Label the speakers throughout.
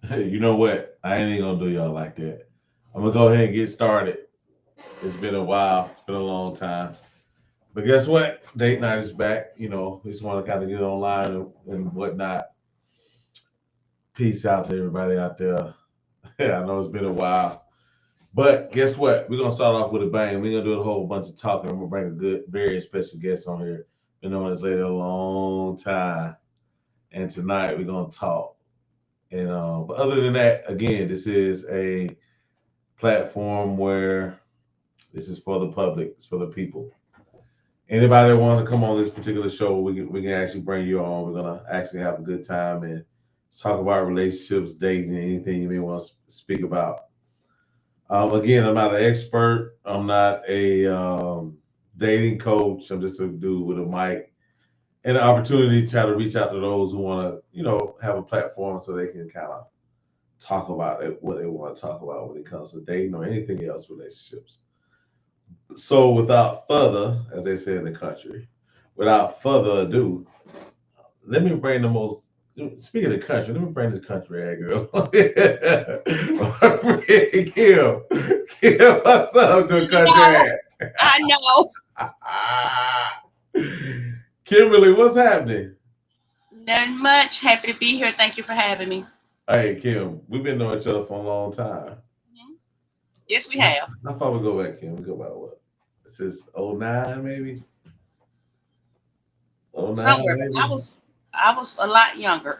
Speaker 1: Hey, you know what? I ain't gonna do y'all like that. I'm gonna go ahead and get started. It's been a while. It's been a long time. But guess what? Date night is back. We just want to kind of get online and whatnot. Peace out to everybody out there. I know it's been a while. But guess what? We're gonna start off with a bang. We're gonna do a whole bunch of talking. I'm gonna bring a good, very special guest on here. Been on this lady a long time. And tonight we're gonna talk. And but other than that, again, this is a platform where this is for the public, it's for the people. Anybody that wants to come on this particular show, we can actually bring you on. We're gonna actually have a good time and talk about relationships, dating, anything you may want to speak about. Again, I'm not an expert. I'm not a dating coach. I'm just a dude with a mic and an opportunity to try to reach out to those who want to, have a platform so they can kind of talk about it, what they want to talk about when it comes to dating or anything else relationships. So without further, as they say in the country, without further ado, let me bring the most. Speaking of the country, let me bring this country ad girl. My friend Kim, Kim, what's up to a
Speaker 2: No,
Speaker 1: country
Speaker 2: I know.
Speaker 1: ad? Kimberly, what's happening?
Speaker 2: Nothing much. Happy to be here. Thank you for having me.
Speaker 1: Hey Kim, we've been knowing each other for a long time.
Speaker 2: Mhm. Yes, we
Speaker 1: How,
Speaker 2: have.
Speaker 1: how far we go back, Kim? We go back what? Since '09 maybe? '09
Speaker 2: Somewhere, but I
Speaker 1: maybe?
Speaker 2: was I was a lot younger.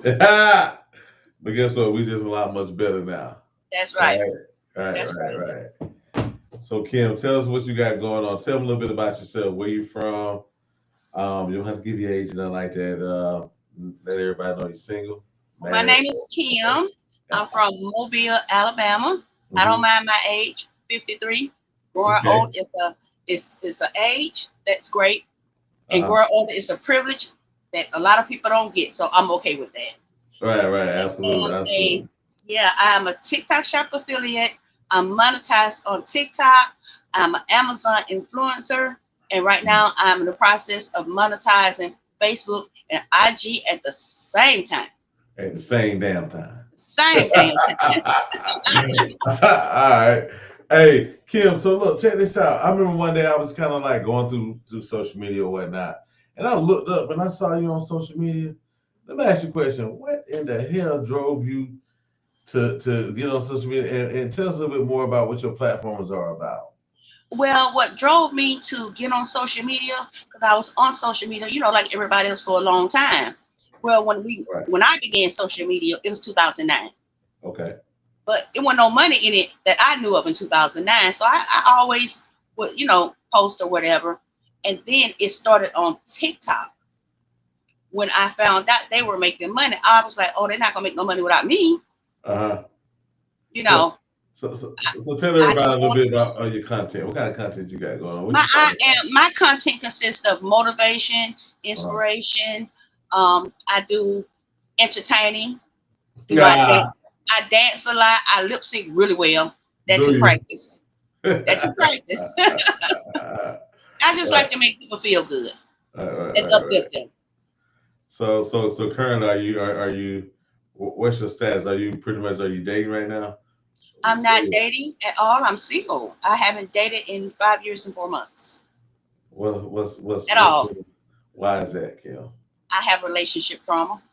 Speaker 1: But guess what? We just a lot much better now.
Speaker 2: That's right.
Speaker 1: Right, right,
Speaker 2: That's
Speaker 1: right,
Speaker 2: right.
Speaker 1: right. So Kim, tell us what you got going on. Tell me a little bit about yourself. Where you from? You don't have to give your age and nothing like that. Let everybody know you're single,
Speaker 2: Well, my
Speaker 1: married.
Speaker 2: name is Kim. I'm from Mobile, Alabama. I don't
Speaker 1: Hmm.
Speaker 2: mind my age. 53. Growing
Speaker 1: Okay.
Speaker 2: old is an age that's great, and
Speaker 1: Uh-huh.
Speaker 2: growing older is a privilege that a lot of people don't get. So I'm okay with that.
Speaker 1: Right, right.
Speaker 2: I
Speaker 1: Absolutely,
Speaker 2: am a
Speaker 1: absolutely.
Speaker 2: Yeah, I am a TikTok shop affiliate. I'm monetized on TikTok. I'm an Amazon influencer, and right now I'm in the process of monetizing Facebook and IG at the same time.
Speaker 1: At the same damn time.
Speaker 2: Same
Speaker 1: All
Speaker 2: damn time.
Speaker 1: right. Hey, Kim, so look, check this out. I remember one day I was kind of like going through social media or whatnot. And I looked up and I saw you on social media. Let me ask you a question. What in the hell drove you to get on social media and tell us a little bit more about what your platforms are about?
Speaker 2: Well, what drove me to get on social media, because I was on social media, like everybody else for a long time. Well,
Speaker 1: Right.
Speaker 2: when I began social media, it was 2009.
Speaker 1: Okay.
Speaker 2: But it wasn't no money in it that I knew of in 2009. So I always would, post or whatever. And then it started on TikTok. When I found out they were making money, I was like, oh, they're not gonna make no money without me.
Speaker 1: Uh-huh.
Speaker 2: You
Speaker 1: So
Speaker 2: know,
Speaker 1: so tell
Speaker 2: I
Speaker 1: everybody a
Speaker 2: just
Speaker 1: little
Speaker 2: want
Speaker 1: bit about your content. What kind of content you got going on? What
Speaker 2: my
Speaker 1: you talking
Speaker 2: my content consists of motivation,
Speaker 1: about?
Speaker 2: inspiration. I do entertaining. I dance.
Speaker 1: Ah,
Speaker 2: I dance a lot. I lip sync really well. That
Speaker 1: do
Speaker 2: took
Speaker 1: you?
Speaker 2: practice. That took practice.
Speaker 1: Right,
Speaker 2: I just like to make people feel good
Speaker 1: right, right,
Speaker 2: and
Speaker 1: right.
Speaker 2: uplift them.
Speaker 1: So currently, are you? What's your status? Are you pretty much are you dating right now?
Speaker 2: I'm not dating at all. I'm single. I haven't dated in 5 years and 4 months at
Speaker 1: What's
Speaker 2: all.
Speaker 1: why is that, Kim?
Speaker 2: I have relationship trauma.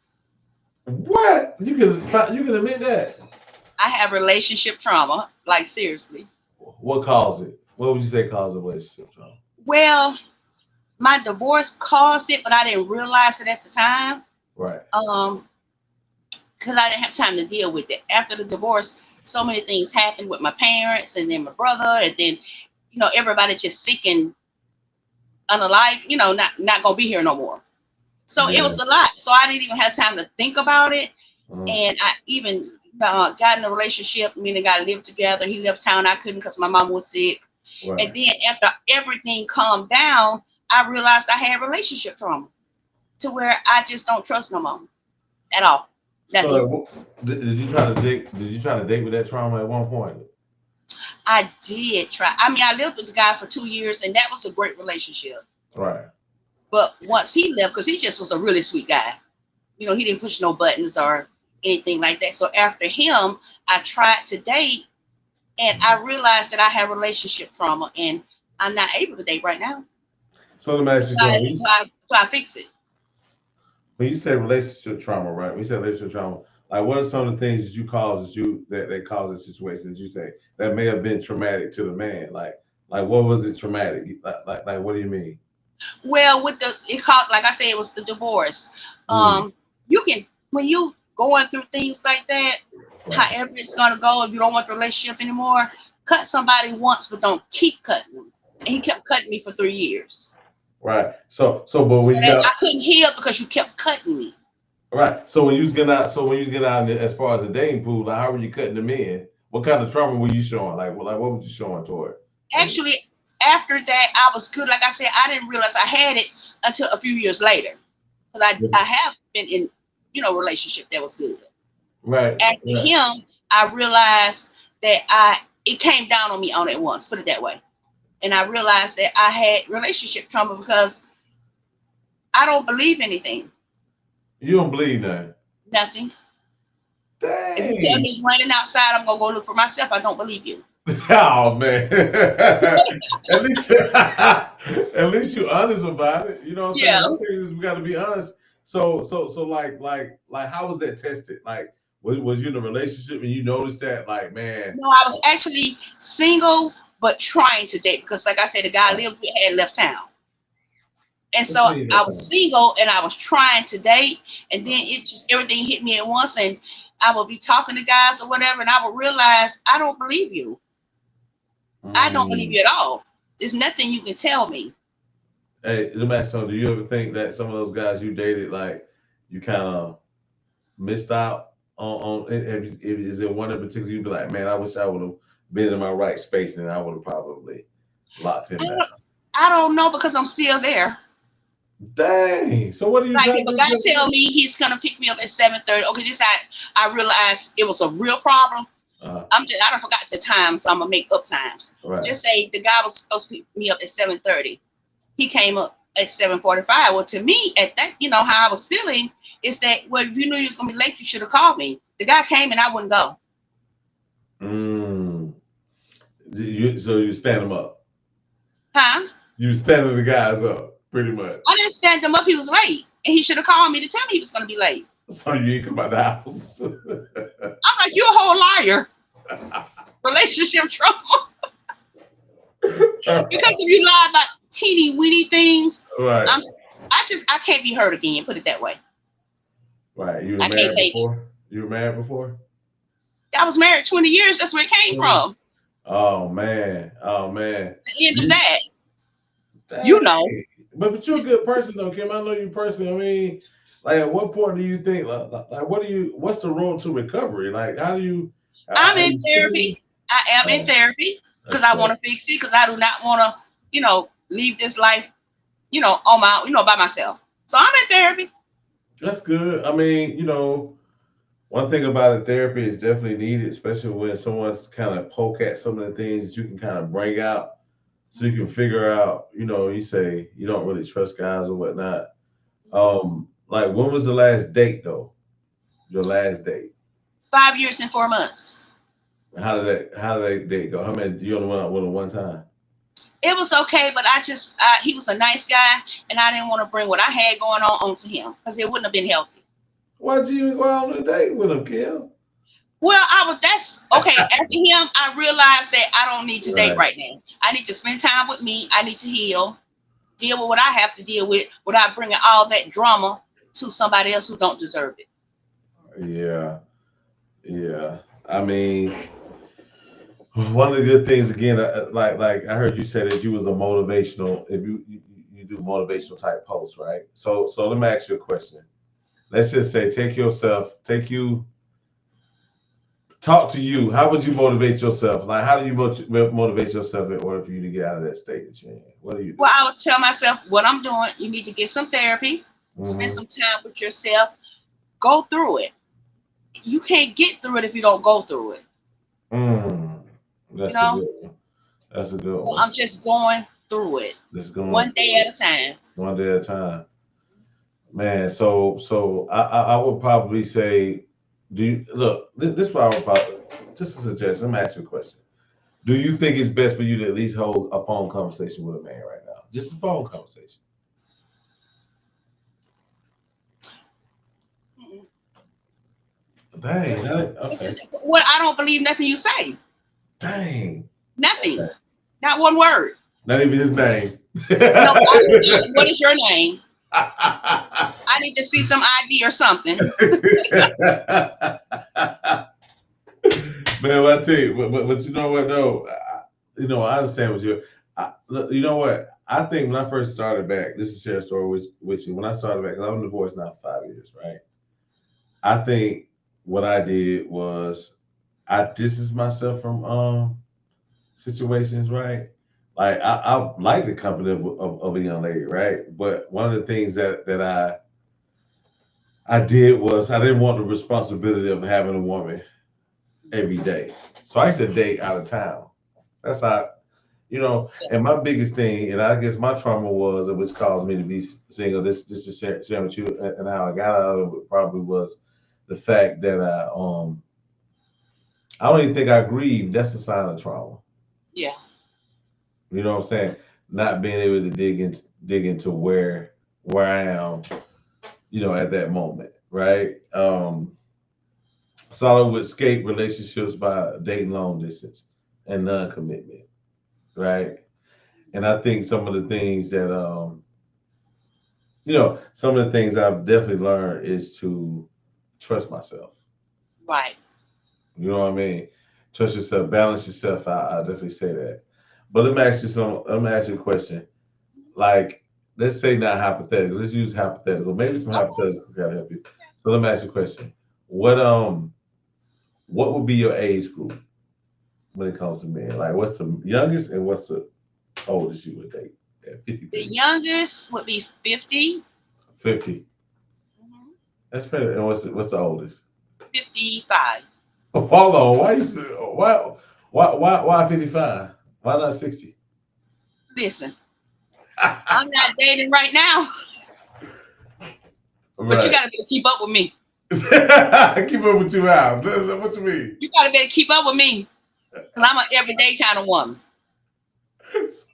Speaker 1: What you can admit that?
Speaker 2: I have relationship trauma, like seriously.
Speaker 1: What caused it? What would you say caused the relationship trauma?
Speaker 2: Well, my divorce caused it, but I didn't realize it at the time.
Speaker 1: Right.
Speaker 2: Um, because I didn't have time to deal with it. After the divorce, so many things happened with my parents and then my brother, and then everybody just sick and unalive. Not gonna be here no more. So it
Speaker 1: Yeah.
Speaker 2: was a lot. So I didn't even have time to think about it.
Speaker 1: Uh,
Speaker 2: And I even got in a relationship. Me and the guy lived together. He left town. I couldn't because my mom was sick. And
Speaker 1: right.
Speaker 2: then after everything calmed down, I realized I had relationship trauma to where I just don't trust no more at all.
Speaker 1: So
Speaker 2: Nothing.
Speaker 1: did you try to date? Did you try to date with that trauma at one point?
Speaker 2: I did try. I mean, I lived with the guy for 2 years, and that was a great relationship.
Speaker 1: Right.
Speaker 2: But once he left, because he just was a really sweet guy, he didn't push no buttons or anything like that. So after him, I tried to date, and I realized that I have relationship trauma, and I'm not able to date right now.
Speaker 1: So let me ask
Speaker 2: So
Speaker 1: you
Speaker 2: I,
Speaker 1: something.
Speaker 2: so I fix it.
Speaker 1: When you say relationship trauma, right? When you say relationship trauma, like what are some of the things that you cause that cause a situation that you say that may have been traumatic to the man? Like what was it traumatic? Like what do you mean?
Speaker 2: Well, with the it called, like I said, it was the divorce.
Speaker 1: Mm,
Speaker 2: You can, when you going through things like that,
Speaker 1: right,
Speaker 2: however it's gonna go. If you don't want the relationship anymore, cut somebody once, but don't keep cutting them. And he kept cutting me for 3 years.
Speaker 1: right. So but when
Speaker 2: So
Speaker 1: you
Speaker 2: that
Speaker 1: got
Speaker 2: I couldn't heal because you kept cutting me.
Speaker 1: right, so when you was getting out, so when you was getting out as far as the dating pool, like how were you cutting them in? What kind of trauma were you showing? Like what was you showing toward? And
Speaker 2: Actually, after that, I was good. Like I said, I didn't realize I had it until a few years later. Because I have been in, relationship that was good.
Speaker 1: right,
Speaker 2: After
Speaker 1: right.
Speaker 2: him, I realized that it came down on me all at once, put it that way. And I realized that I had relationship trauma because I don't believe anything.
Speaker 1: You don't believe nothing.
Speaker 2: Nothing. If you tell
Speaker 1: Dang.
Speaker 2: me it's raining outside, I'm gonna go look for myself. I don't believe you.
Speaker 1: Oh man. At least at least you're honest about it. You know what I'm
Speaker 2: Yeah.
Speaker 1: saying? One thing is we gotta be honest. So like how was that tested? Like was you in a relationship and you noticed that like man
Speaker 2: No, I was actually single but trying to date because, like I said, the guy I lived with had left town. And
Speaker 1: what
Speaker 2: so
Speaker 1: you mean
Speaker 2: I
Speaker 1: that
Speaker 2: was
Speaker 1: time?
Speaker 2: single and I was trying to date, and then it just everything hit me at once, and I would be talking to guys or whatever, and I would realize I don't believe you. I don't believe
Speaker 1: Mm.
Speaker 2: you at all. There's nothing you can tell me.
Speaker 1: Hey, let me ask you something. Do you ever think that some of those guys you dated, like you kind of missed out on? Is there one in particular you'd be like, man, I wish I would have been in my right space and I would have probably locked
Speaker 2: I
Speaker 1: him down.
Speaker 2: don't, I don't know because I'm still there.
Speaker 1: Dang. So what are you
Speaker 2: Like
Speaker 1: trying
Speaker 2: if a
Speaker 1: to
Speaker 2: guy
Speaker 1: do?
Speaker 2: tell me he's gonna pick me up at 7:30, okay, this I realized it was a real problem.
Speaker 1: Uh,
Speaker 2: I don't forgot the time, so I'm gonna make up times.
Speaker 1: right.
Speaker 2: Just say the guy was supposed to pick me up at 7:30. He came up at 7:45. Well, to me, at that, how I was feeling is that, well, if you knew you was gonna be late, you should have called me. The guy came and I wouldn't go.
Speaker 1: Mm. So you stand them up.
Speaker 2: Huh?
Speaker 1: You standing the guys up, pretty much.
Speaker 2: I didn't stand him up. He was late, and he should have called me to tell me he was gonna be late.
Speaker 1: So you ain't come out the house.
Speaker 2: I'm like, you're a whole liar. Relationship trouble. Because if you lie about teeny weeny things,
Speaker 1: Right.
Speaker 2: I'm I can't be hurt again. Put it that way.
Speaker 1: Right. You were
Speaker 2: I can't
Speaker 1: married
Speaker 2: take it.
Speaker 1: before? You were married before?
Speaker 2: I was married 20 years. That's where it came
Speaker 1: 20.
Speaker 2: from.
Speaker 1: Oh man. Oh man.
Speaker 2: The end of
Speaker 1: You
Speaker 2: that, you
Speaker 1: dang.
Speaker 2: know.
Speaker 1: But you're a good person though, Kim. I know you personally. I mean, like at what point do you think like what do you what's the road to recovery? Like how do you
Speaker 2: I'm
Speaker 1: are
Speaker 2: in
Speaker 1: you
Speaker 2: therapy.
Speaker 1: sticking?
Speaker 2: I am in
Speaker 1: Oh,
Speaker 2: therapy because
Speaker 1: that's
Speaker 2: I want
Speaker 1: dope.
Speaker 2: to fix it. Because I do not want to, leave this life, by myself. So I'm in therapy.
Speaker 1: That's good. I mean, one thing about it, therapy is definitely needed, especially when someone's kind of poke at some of the things that you can kind of bring out so you can figure out, you say you don't really trust guys or whatnot. Like when was the last date though? Your last date.
Speaker 2: 5 years and 4 months.
Speaker 1: How did that date go? How many you only went out with him one time?
Speaker 2: It was okay, but he was a nice guy, and I didn't want to bring what I had going on onto him because it wouldn't have been healthy.
Speaker 1: Why'd you even go out on a date with him, Kim?
Speaker 2: Well, that's okay. After him, I realized that I don't need to date
Speaker 1: Right.
Speaker 2: right now. I need to spend time with me. I need to heal, deal with what I have to deal with without bringing all that drama to somebody else who don't deserve it.
Speaker 1: Yeah. Yeah. I mean, one of the good things again, like I heard you say that you was a motivational. If you do motivational type posts, right? So let me ask you a question. Let's just say take you, talk to you. How would you motivate yourself? Like how do you motivate yourself in order for you to get out of that state that you're in? What do you
Speaker 2: Well,
Speaker 1: do?
Speaker 2: I would tell myself what I'm doing. You need to get some therapy, spend
Speaker 1: Mm-hmm.
Speaker 2: some time with yourself, go through it. You can't get through it if you don't go through it.
Speaker 1: Mm.
Speaker 2: You
Speaker 1: That's a
Speaker 2: know.
Speaker 1: good one. That's a good
Speaker 2: So
Speaker 1: one.
Speaker 2: I'm just going through it,
Speaker 1: Let's go on
Speaker 2: one day
Speaker 1: through it
Speaker 2: at a time.
Speaker 1: one day at a time. Man, so I would probably say Do you look? This is what I'm about. Just a suggestion. Let me ask you a question. Do you think it's best for you to at least hold a phone conversation with a man right now? Just a phone conversation.
Speaker 2: Mm-mm.
Speaker 1: Dang.
Speaker 2: It's
Speaker 1: Okay.
Speaker 2: just what I don't believe nothing you say.
Speaker 1: Dang.
Speaker 2: Nothing.
Speaker 1: Okay.
Speaker 2: Not one word.
Speaker 1: Not even his name.
Speaker 2: No, what is your name? I need to see some ID or something.
Speaker 1: Man, what I tell you, but you know what though, I understand what look, you know what? I think when I first started back, this is share a story with you. When I started back, 'cause I'm divorced now for 5 years, right? I think what I did was I distanced myself from situations, right? Like I like the company of a young lady, right? But one of the things that I did was I didn't want the responsibility of having a woman every day. So I used to date out of town. That's how, and my biggest thing, and I guess my trauma was, which caused me to be single, this just to share with you, and how I got out of it probably was the fact that I don't even think I grieved. That's a sign of trauma.
Speaker 2: Yeah.
Speaker 1: You know what I'm saying? Not being able to dig into where I am, at that moment, right? So I would escape relationships by dating long distance and non-commitment, right? And I think some of the things that some of the things I've definitely learned is to trust myself.
Speaker 2: Right.
Speaker 1: You know what I mean? Trust yourself, balance yourself out. I definitely say that. But let me ask you Let me ask you a question. Like, let's say not hypothetical. Let's use hypothetical. Maybe some
Speaker 2: Okay.
Speaker 1: hypothetical gotta help you. So let me ask you a question. What what would be your age group when it comes to men? Like, what's the youngest and what's the oldest you would date at
Speaker 2: The
Speaker 1: 53?
Speaker 2: youngest would be 50.
Speaker 1: 50.
Speaker 2: Mhm.
Speaker 1: That's fair. And what's the oldest?
Speaker 2: 55.
Speaker 1: Hold on. Why 55? Why not 60?
Speaker 2: Listen, I'm not dating right now, but you
Speaker 1: Right.
Speaker 2: got to be able to keep up with me.
Speaker 1: Keep up with 2 hours. What you mean?
Speaker 2: You got to be able to keep up with me because I'm an everyday kind of woman.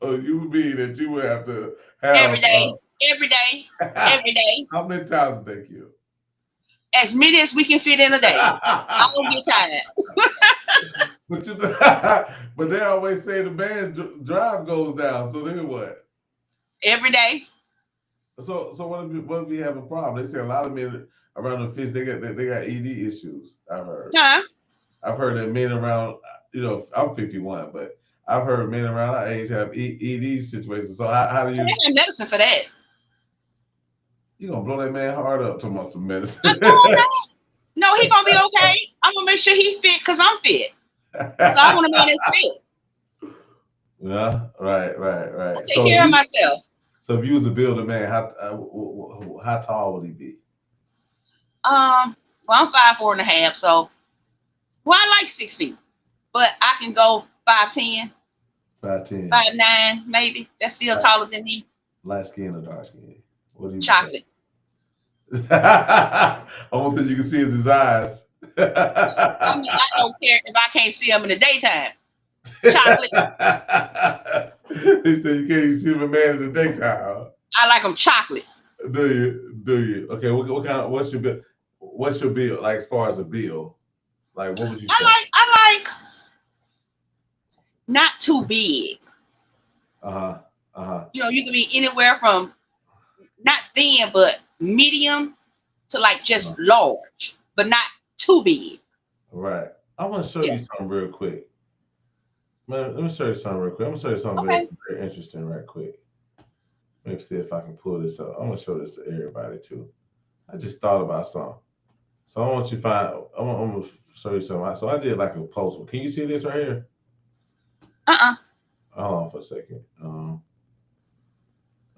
Speaker 1: So you mean that you would have to
Speaker 2: Every
Speaker 1: have
Speaker 2: day, every day, every day,
Speaker 1: how many times did they kill?
Speaker 2: as many as we can fit in a day. I don't get tired.
Speaker 1: But but they always say the man's drive goes down. So then what?
Speaker 2: Every day.
Speaker 1: So what if we have a problem? They say a lot of men around the fish they got ED issues. I've heard.
Speaker 2: Huh?
Speaker 1: I've heard that men around, I'm 51, but I've heard men around our age have ED situations. So how do
Speaker 2: They
Speaker 1: you
Speaker 2: got medicine for that.
Speaker 1: gonna blow that man hard up talking about some
Speaker 2: I'm
Speaker 1: medicine?
Speaker 2: doing that. No, he gonna be okay. I'm gonna make sure he fit because I'm fit. So I want a man that's fit.
Speaker 1: Yeah,
Speaker 2: I
Speaker 1: right.
Speaker 2: take care of myself.
Speaker 1: So if you was a builder man, how tall would he be?
Speaker 2: Well, I'm 5'4.5", so well, I like 6 feet, but I can go 5'10",
Speaker 1: 5'10".
Speaker 2: 5'9", maybe. That's still
Speaker 1: Light,
Speaker 2: taller than me.
Speaker 1: light skin or dark skin? What do you prefer?
Speaker 2: Chocolate.
Speaker 1: Only thing you can see is his eyes.
Speaker 2: I mean, I don't care if I can't see them in the daytime. Chocolate.
Speaker 1: He said you can't even see him a man in the daytime.
Speaker 2: I like them chocolate.
Speaker 1: Do you? Do you? Okay. What kind of what's your bill? What's your bill like as far as a bill? Like what would you say?
Speaker 2: I like not too big.
Speaker 1: Uh huh. Uh huh.
Speaker 2: You can be anywhere from not thin but medium to like
Speaker 1: Uh-huh.
Speaker 2: just large, but not too big.
Speaker 1: Right. I want to show
Speaker 2: Yeah.
Speaker 1: you something real quick. Man, let me show you something real quick. I'm gonna show you something very,
Speaker 2: Okay.
Speaker 1: very interesting right quick. Let me see if I can pull this up. I'm gonna show this to everybody too. I just thought about something. So I want you to find. I'm gonna show you something. So I did like a post. Can you see this right here?
Speaker 2: Uh-uh.
Speaker 1: Hold on for a second.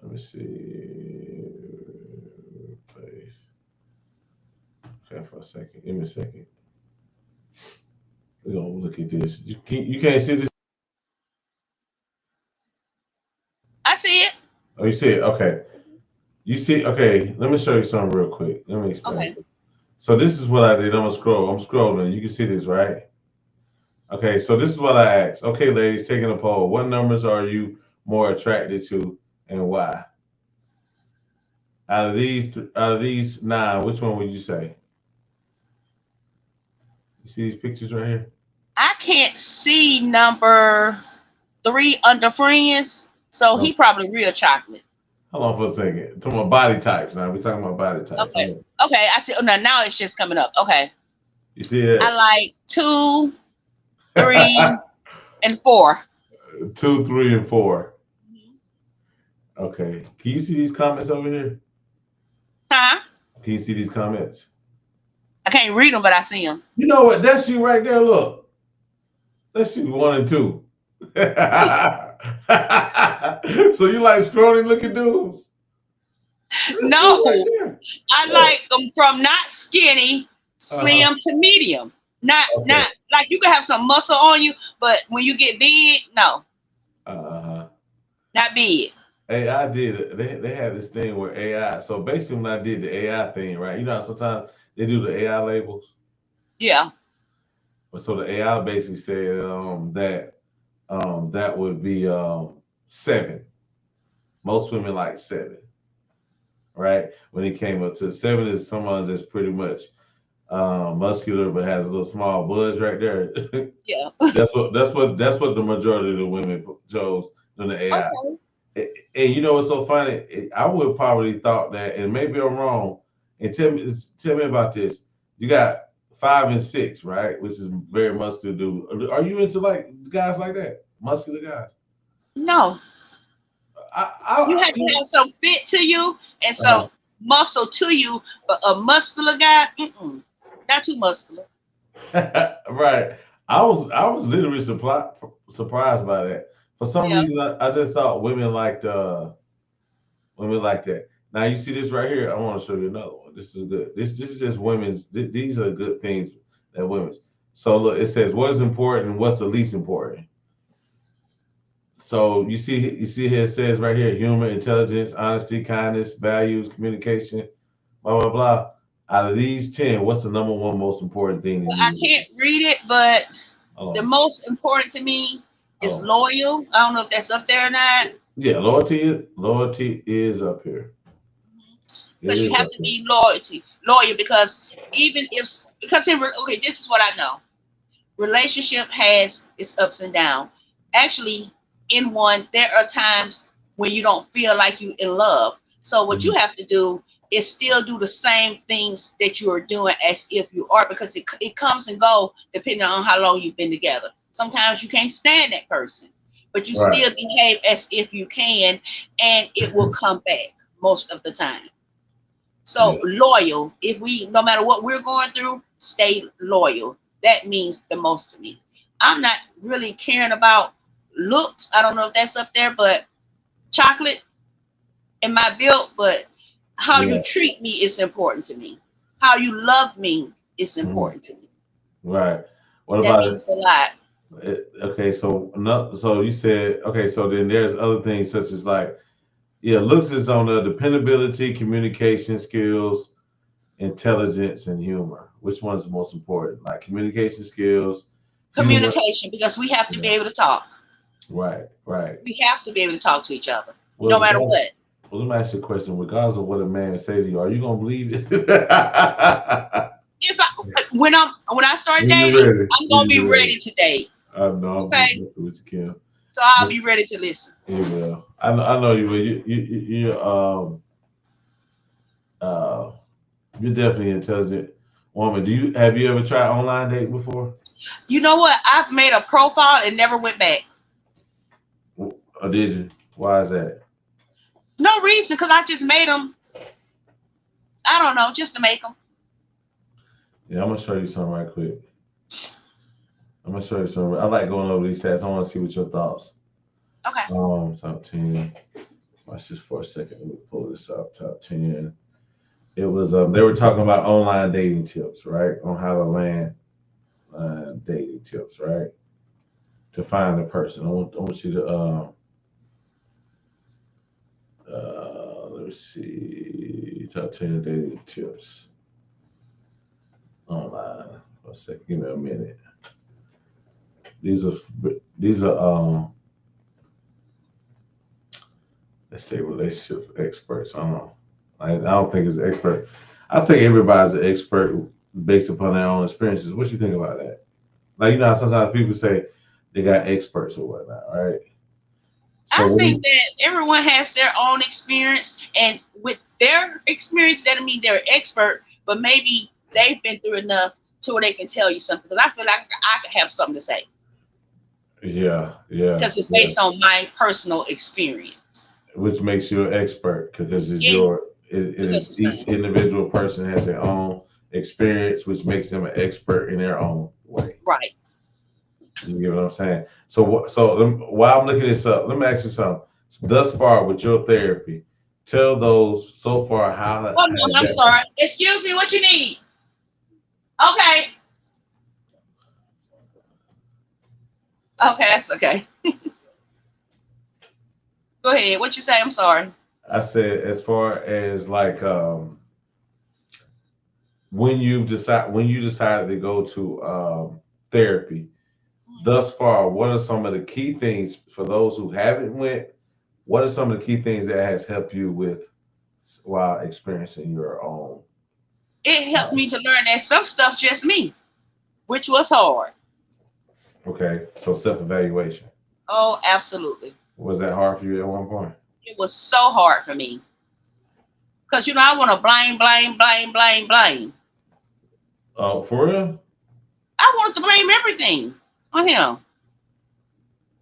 Speaker 1: Let me see. Place. Okay, for a second. Give me a second. We're gonna look at this. You can't see this.
Speaker 2: I see it.
Speaker 1: Oh, you see it? Okay. You see? Okay. Let me show you something real quick. Let me explain
Speaker 2: Okay.
Speaker 1: something. So this is what I did. I'm gonna scroll. I'm scrolling. You can see this, right? Okay, so this is what I asked. Okay, ladies, taking a poll. What numbers are you more attracted to and why? Out of these nine, which one would you say? You see these pictures right here?
Speaker 2: I can't see number 3 under friends, so
Speaker 1: No.
Speaker 2: he probably real chocolate.
Speaker 1: Hold on for a second. Talking about body types now. We're talking about body types.
Speaker 2: Okay. Okay, I see. Oh, now it's just coming up. Okay.
Speaker 1: You see
Speaker 2: I like 2,
Speaker 1: that?
Speaker 2: 3, and 4.
Speaker 1: Two, three, and four. Okay. Can you see these comments over here?
Speaker 2: Huh?
Speaker 1: Can you see these comments?
Speaker 2: I can't read them, but I see them.
Speaker 1: You know what? That's you right there. Look. That's you one and two. So you like scrawny looking dudes? That's you right
Speaker 2: No,
Speaker 1: there.
Speaker 2: I
Speaker 1: Look.
Speaker 2: like them from not skinny,
Speaker 1: Uh-huh.
Speaker 2: slim to medium. Not
Speaker 1: Okay.
Speaker 2: like you can have some muscle on you, but when you get big, no,
Speaker 1: Uh-huh.
Speaker 2: not big.
Speaker 1: AI did it. They had this thing where AI. So basically, when I did the AI thing, right? You know how sometimes they do the AI labels.
Speaker 2: Yeah.
Speaker 1: But so the AI basically said that that would be seven. Most women like seven, right? When it came up to seven is someone that's pretty much muscular but has a little small buzz right there.
Speaker 2: Yeah.
Speaker 1: That's what the majority of the women chose in the AI.
Speaker 2: Okay.
Speaker 1: And you know what's so funny? I would probably thought that, and maybe I'm wrong. And tell me about this. You got five and six, right? Which is very muscular dude. Are you into like guys like that? Muscular guys?
Speaker 2: No, you have to
Speaker 1: I
Speaker 2: have some fit to you and
Speaker 1: uh,
Speaker 2: some muscle to you, but a muscular guy, not too muscular.
Speaker 1: right. I was literally surprised by that. For some
Speaker 2: Yeah.
Speaker 1: reason, I just thought women like that. Now you see this right here. I want to show you another one. This is good. This is just women's. These are good things that women's. So look, it says what is important and what's the least important. So you see here it says right here humor, intelligence, honesty, kindness, values, communication, blah blah blah. Out of these 10, what's the number one most important thing in
Speaker 2: Well, I
Speaker 1: you?
Speaker 2: can't read it, but
Speaker 1: Hold
Speaker 2: the
Speaker 1: on.
Speaker 2: most important to me is
Speaker 1: Hold on.
Speaker 2: loyal. I don't know if that's up there or not,
Speaker 1: Yeah, loyalty is up here. It
Speaker 2: because you
Speaker 1: is
Speaker 2: have
Speaker 1: up
Speaker 2: to
Speaker 1: here.
Speaker 2: be loyal. Because even if because in okay, this is what I know. Relationship has its ups and downs. Actually, in one, there are times when you don't feel like you in love. So what you
Speaker 1: Mhm.
Speaker 2: have to do is still do the same things that you are doing as if you are, because it comes and go depending on how long you've been together. Sometimes you can't stand that person, but you
Speaker 1: Right.
Speaker 2: still behave as if you can, and it will come back most of the time. So
Speaker 1: Yeah.
Speaker 2: loyal, if we no matter what we're going through, stay loyal. That means the most to me. I'm not really caring about looks. I don't know if that's up there, but chocolate in my build, but how you
Speaker 1: Yeah.
Speaker 2: treat me is important to me. How you love me is
Speaker 1: Mhm.
Speaker 2: important to me.
Speaker 1: Right. What
Speaker 2: That
Speaker 1: about
Speaker 2: means a lot.
Speaker 1: okay? So no. So you said okay. So then there's other things such as like yeah, looks is on the dependability, communication skills, intelligence, and humor. Which one's the most important? Like communication skills, humor.
Speaker 2: Communication, because we have to be
Speaker 1: Yeah.
Speaker 2: able to talk.
Speaker 1: Right. Right.
Speaker 2: We have to be able to talk to each other,
Speaker 1: Well,
Speaker 2: no matter
Speaker 1: regardless,
Speaker 2: what.
Speaker 1: well, let me ask you a question. Regardless of what a man say to you, are you gonna believe it?
Speaker 2: If I when I start
Speaker 1: When you're
Speaker 2: dating,
Speaker 1: ready.
Speaker 2: I'm
Speaker 1: When
Speaker 2: gonna be
Speaker 1: you're ready.
Speaker 2: ready to date.
Speaker 1: I know I'm just
Speaker 2: Okay,
Speaker 1: messing with you, Kim.
Speaker 2: so I'll
Speaker 1: But
Speaker 2: be ready to listen.
Speaker 1: you will. I know you will. Uh, you're definitely an intelligent woman. Have you ever tried online dating before?
Speaker 2: You know what? I've made a profile and never went back.
Speaker 1: Or did you? Why is that?
Speaker 2: No reason, because I just made them. I don't know, just to make them.
Speaker 1: Yeah, I'm gonna show you something right quick. I'm gonna show you something. I like going over these stats. I want to see what your thoughts.
Speaker 2: Okay.
Speaker 1: Top 10. Watch this for a second. Let me pull this up. Top 10. It was they were talking about online dating tips, right? On how to land dating tips, right? To find a person. I want you to let me see top 10 dating tips. online. One second, give me a minute. These are these are let's say relationship experts. I don't know. I don't think it's expert. I think everybody's an expert based upon their own experiences. What you think about that? Like, you know how sometimes people say they got experts or whatnot, right? So
Speaker 2: I
Speaker 1: what do
Speaker 2: think
Speaker 1: you,
Speaker 2: that everyone has their own experience, and with their experience, that doesn't mean they're an expert, but maybe they've been through enough to where they can tell you something. Because I feel like I could have something to say
Speaker 1: yeah, yeah,
Speaker 2: because it's
Speaker 1: yeah.
Speaker 2: based on my personal experience.
Speaker 1: Which makes you an expert because it's
Speaker 2: Yeah,
Speaker 1: your it
Speaker 2: because
Speaker 1: is
Speaker 2: it's
Speaker 1: each individual person has their own experience, which makes them an expert in their own way.
Speaker 2: right.
Speaker 1: You get what I'm saying? So while I'm looking this up, let me ask you something. Thus far with your therapy, tell those so far how
Speaker 2: One
Speaker 1: has
Speaker 2: moment, I'm
Speaker 1: that.
Speaker 2: sorry. Excuse me, what you need? Okay. Okay, that's okay. Go ahead. What you say? I'm sorry.
Speaker 1: I said as far as like when you decided to go to therapy, thus far, what are some of the key things for those who haven't went? What are some of the key things that has helped you with while experiencing your own?
Speaker 2: It
Speaker 1: Uh,
Speaker 2: helped me to learn that some stuff just me, which was hard.
Speaker 1: okay, so self evaluation.
Speaker 2: Oh, absolutely.
Speaker 1: Was that hard for you at one point?
Speaker 2: It was so hard for me because I want to blame, blame, blame, blame, blame.
Speaker 1: Oh, for real?
Speaker 2: I wanted to blame everything on him,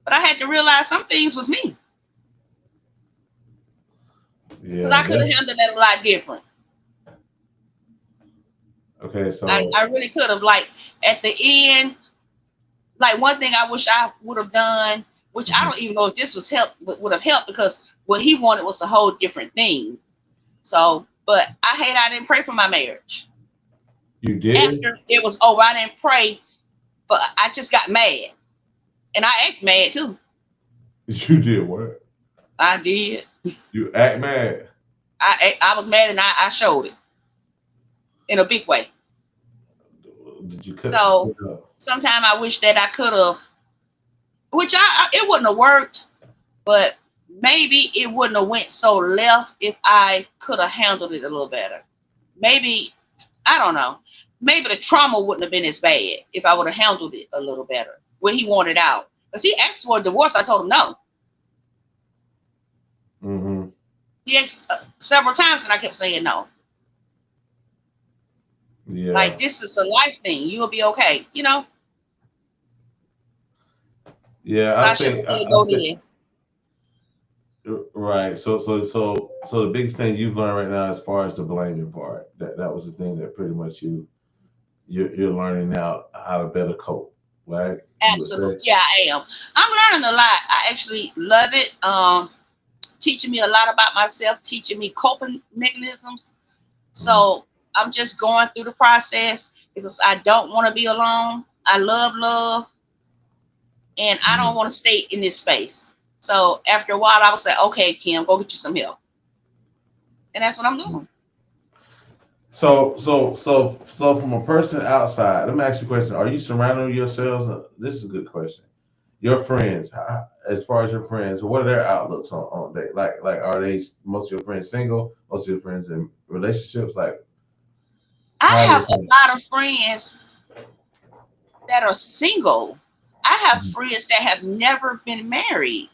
Speaker 2: but I had to realize some things was me because
Speaker 1: Yeah,
Speaker 2: I could have
Speaker 1: that's
Speaker 2: handled that a lot different.
Speaker 1: okay.
Speaker 2: I
Speaker 1: So,
Speaker 2: really could have, like, at the end, like, one thing I wish I would have done, which I
Speaker 1: mhm.
Speaker 2: don't even know if this was help would have helped because what he wanted was a whole different thing. So, but I didn't pray for my marriage.
Speaker 1: You did?
Speaker 2: After it was over, I didn't pray, but I just got mad, and I act mad too.
Speaker 1: You did what?
Speaker 2: I did.
Speaker 1: You act mad.
Speaker 2: I was mad, and I showed it in a big way.
Speaker 1: Did you cut some
Speaker 2: So
Speaker 1: shit up?
Speaker 2: sometimes I wish that I could have, which it wouldn't have worked, but maybe it wouldn't have went so left if I could have handled it a little better. Maybe, I don't know. Maybe the trauma wouldn't have been as bad if I would have handled it a little better when he wanted out. Because he asked for a divorce, I told him no.
Speaker 1: Hmm.
Speaker 2: He asked several times, and I kept saying no. Like,
Speaker 1: Yeah,
Speaker 2: this is a life thing. You'll be okay.
Speaker 1: yeah.
Speaker 2: So I should have let it
Speaker 1: I
Speaker 2: go
Speaker 1: think
Speaker 2: then.
Speaker 1: right. So the biggest thing you've learned right now, as far as the blaming part, that was the thing that pretty much you're learning now how to better cope, right? You would say.
Speaker 2: Absolutely. Yeah, I am. I'm learning a lot. I actually love it. Teaching me a lot about myself, teaching me coping mechanisms.
Speaker 1: Mhm.
Speaker 2: So I'm just going through the process because I don't want to be alone. I love love, and I don't
Speaker 1: Mhm.
Speaker 2: want to stay in this space. So after a while, I was like, okay, Kim, go get you some help. And that's what I'm doing.
Speaker 1: So from a person outside, let me ask you a question. Are you surrounding yourselves? This is a good question. Your friends, as far as your friends, what are their outlooks on they like? Are they most of your friends single? Most of your friends in relationships? Like,
Speaker 2: I
Speaker 1: how are
Speaker 2: have
Speaker 1: your
Speaker 2: a
Speaker 1: friends?
Speaker 2: lot of friends that are single. I have
Speaker 1: Mhm.
Speaker 2: friends that have never been married.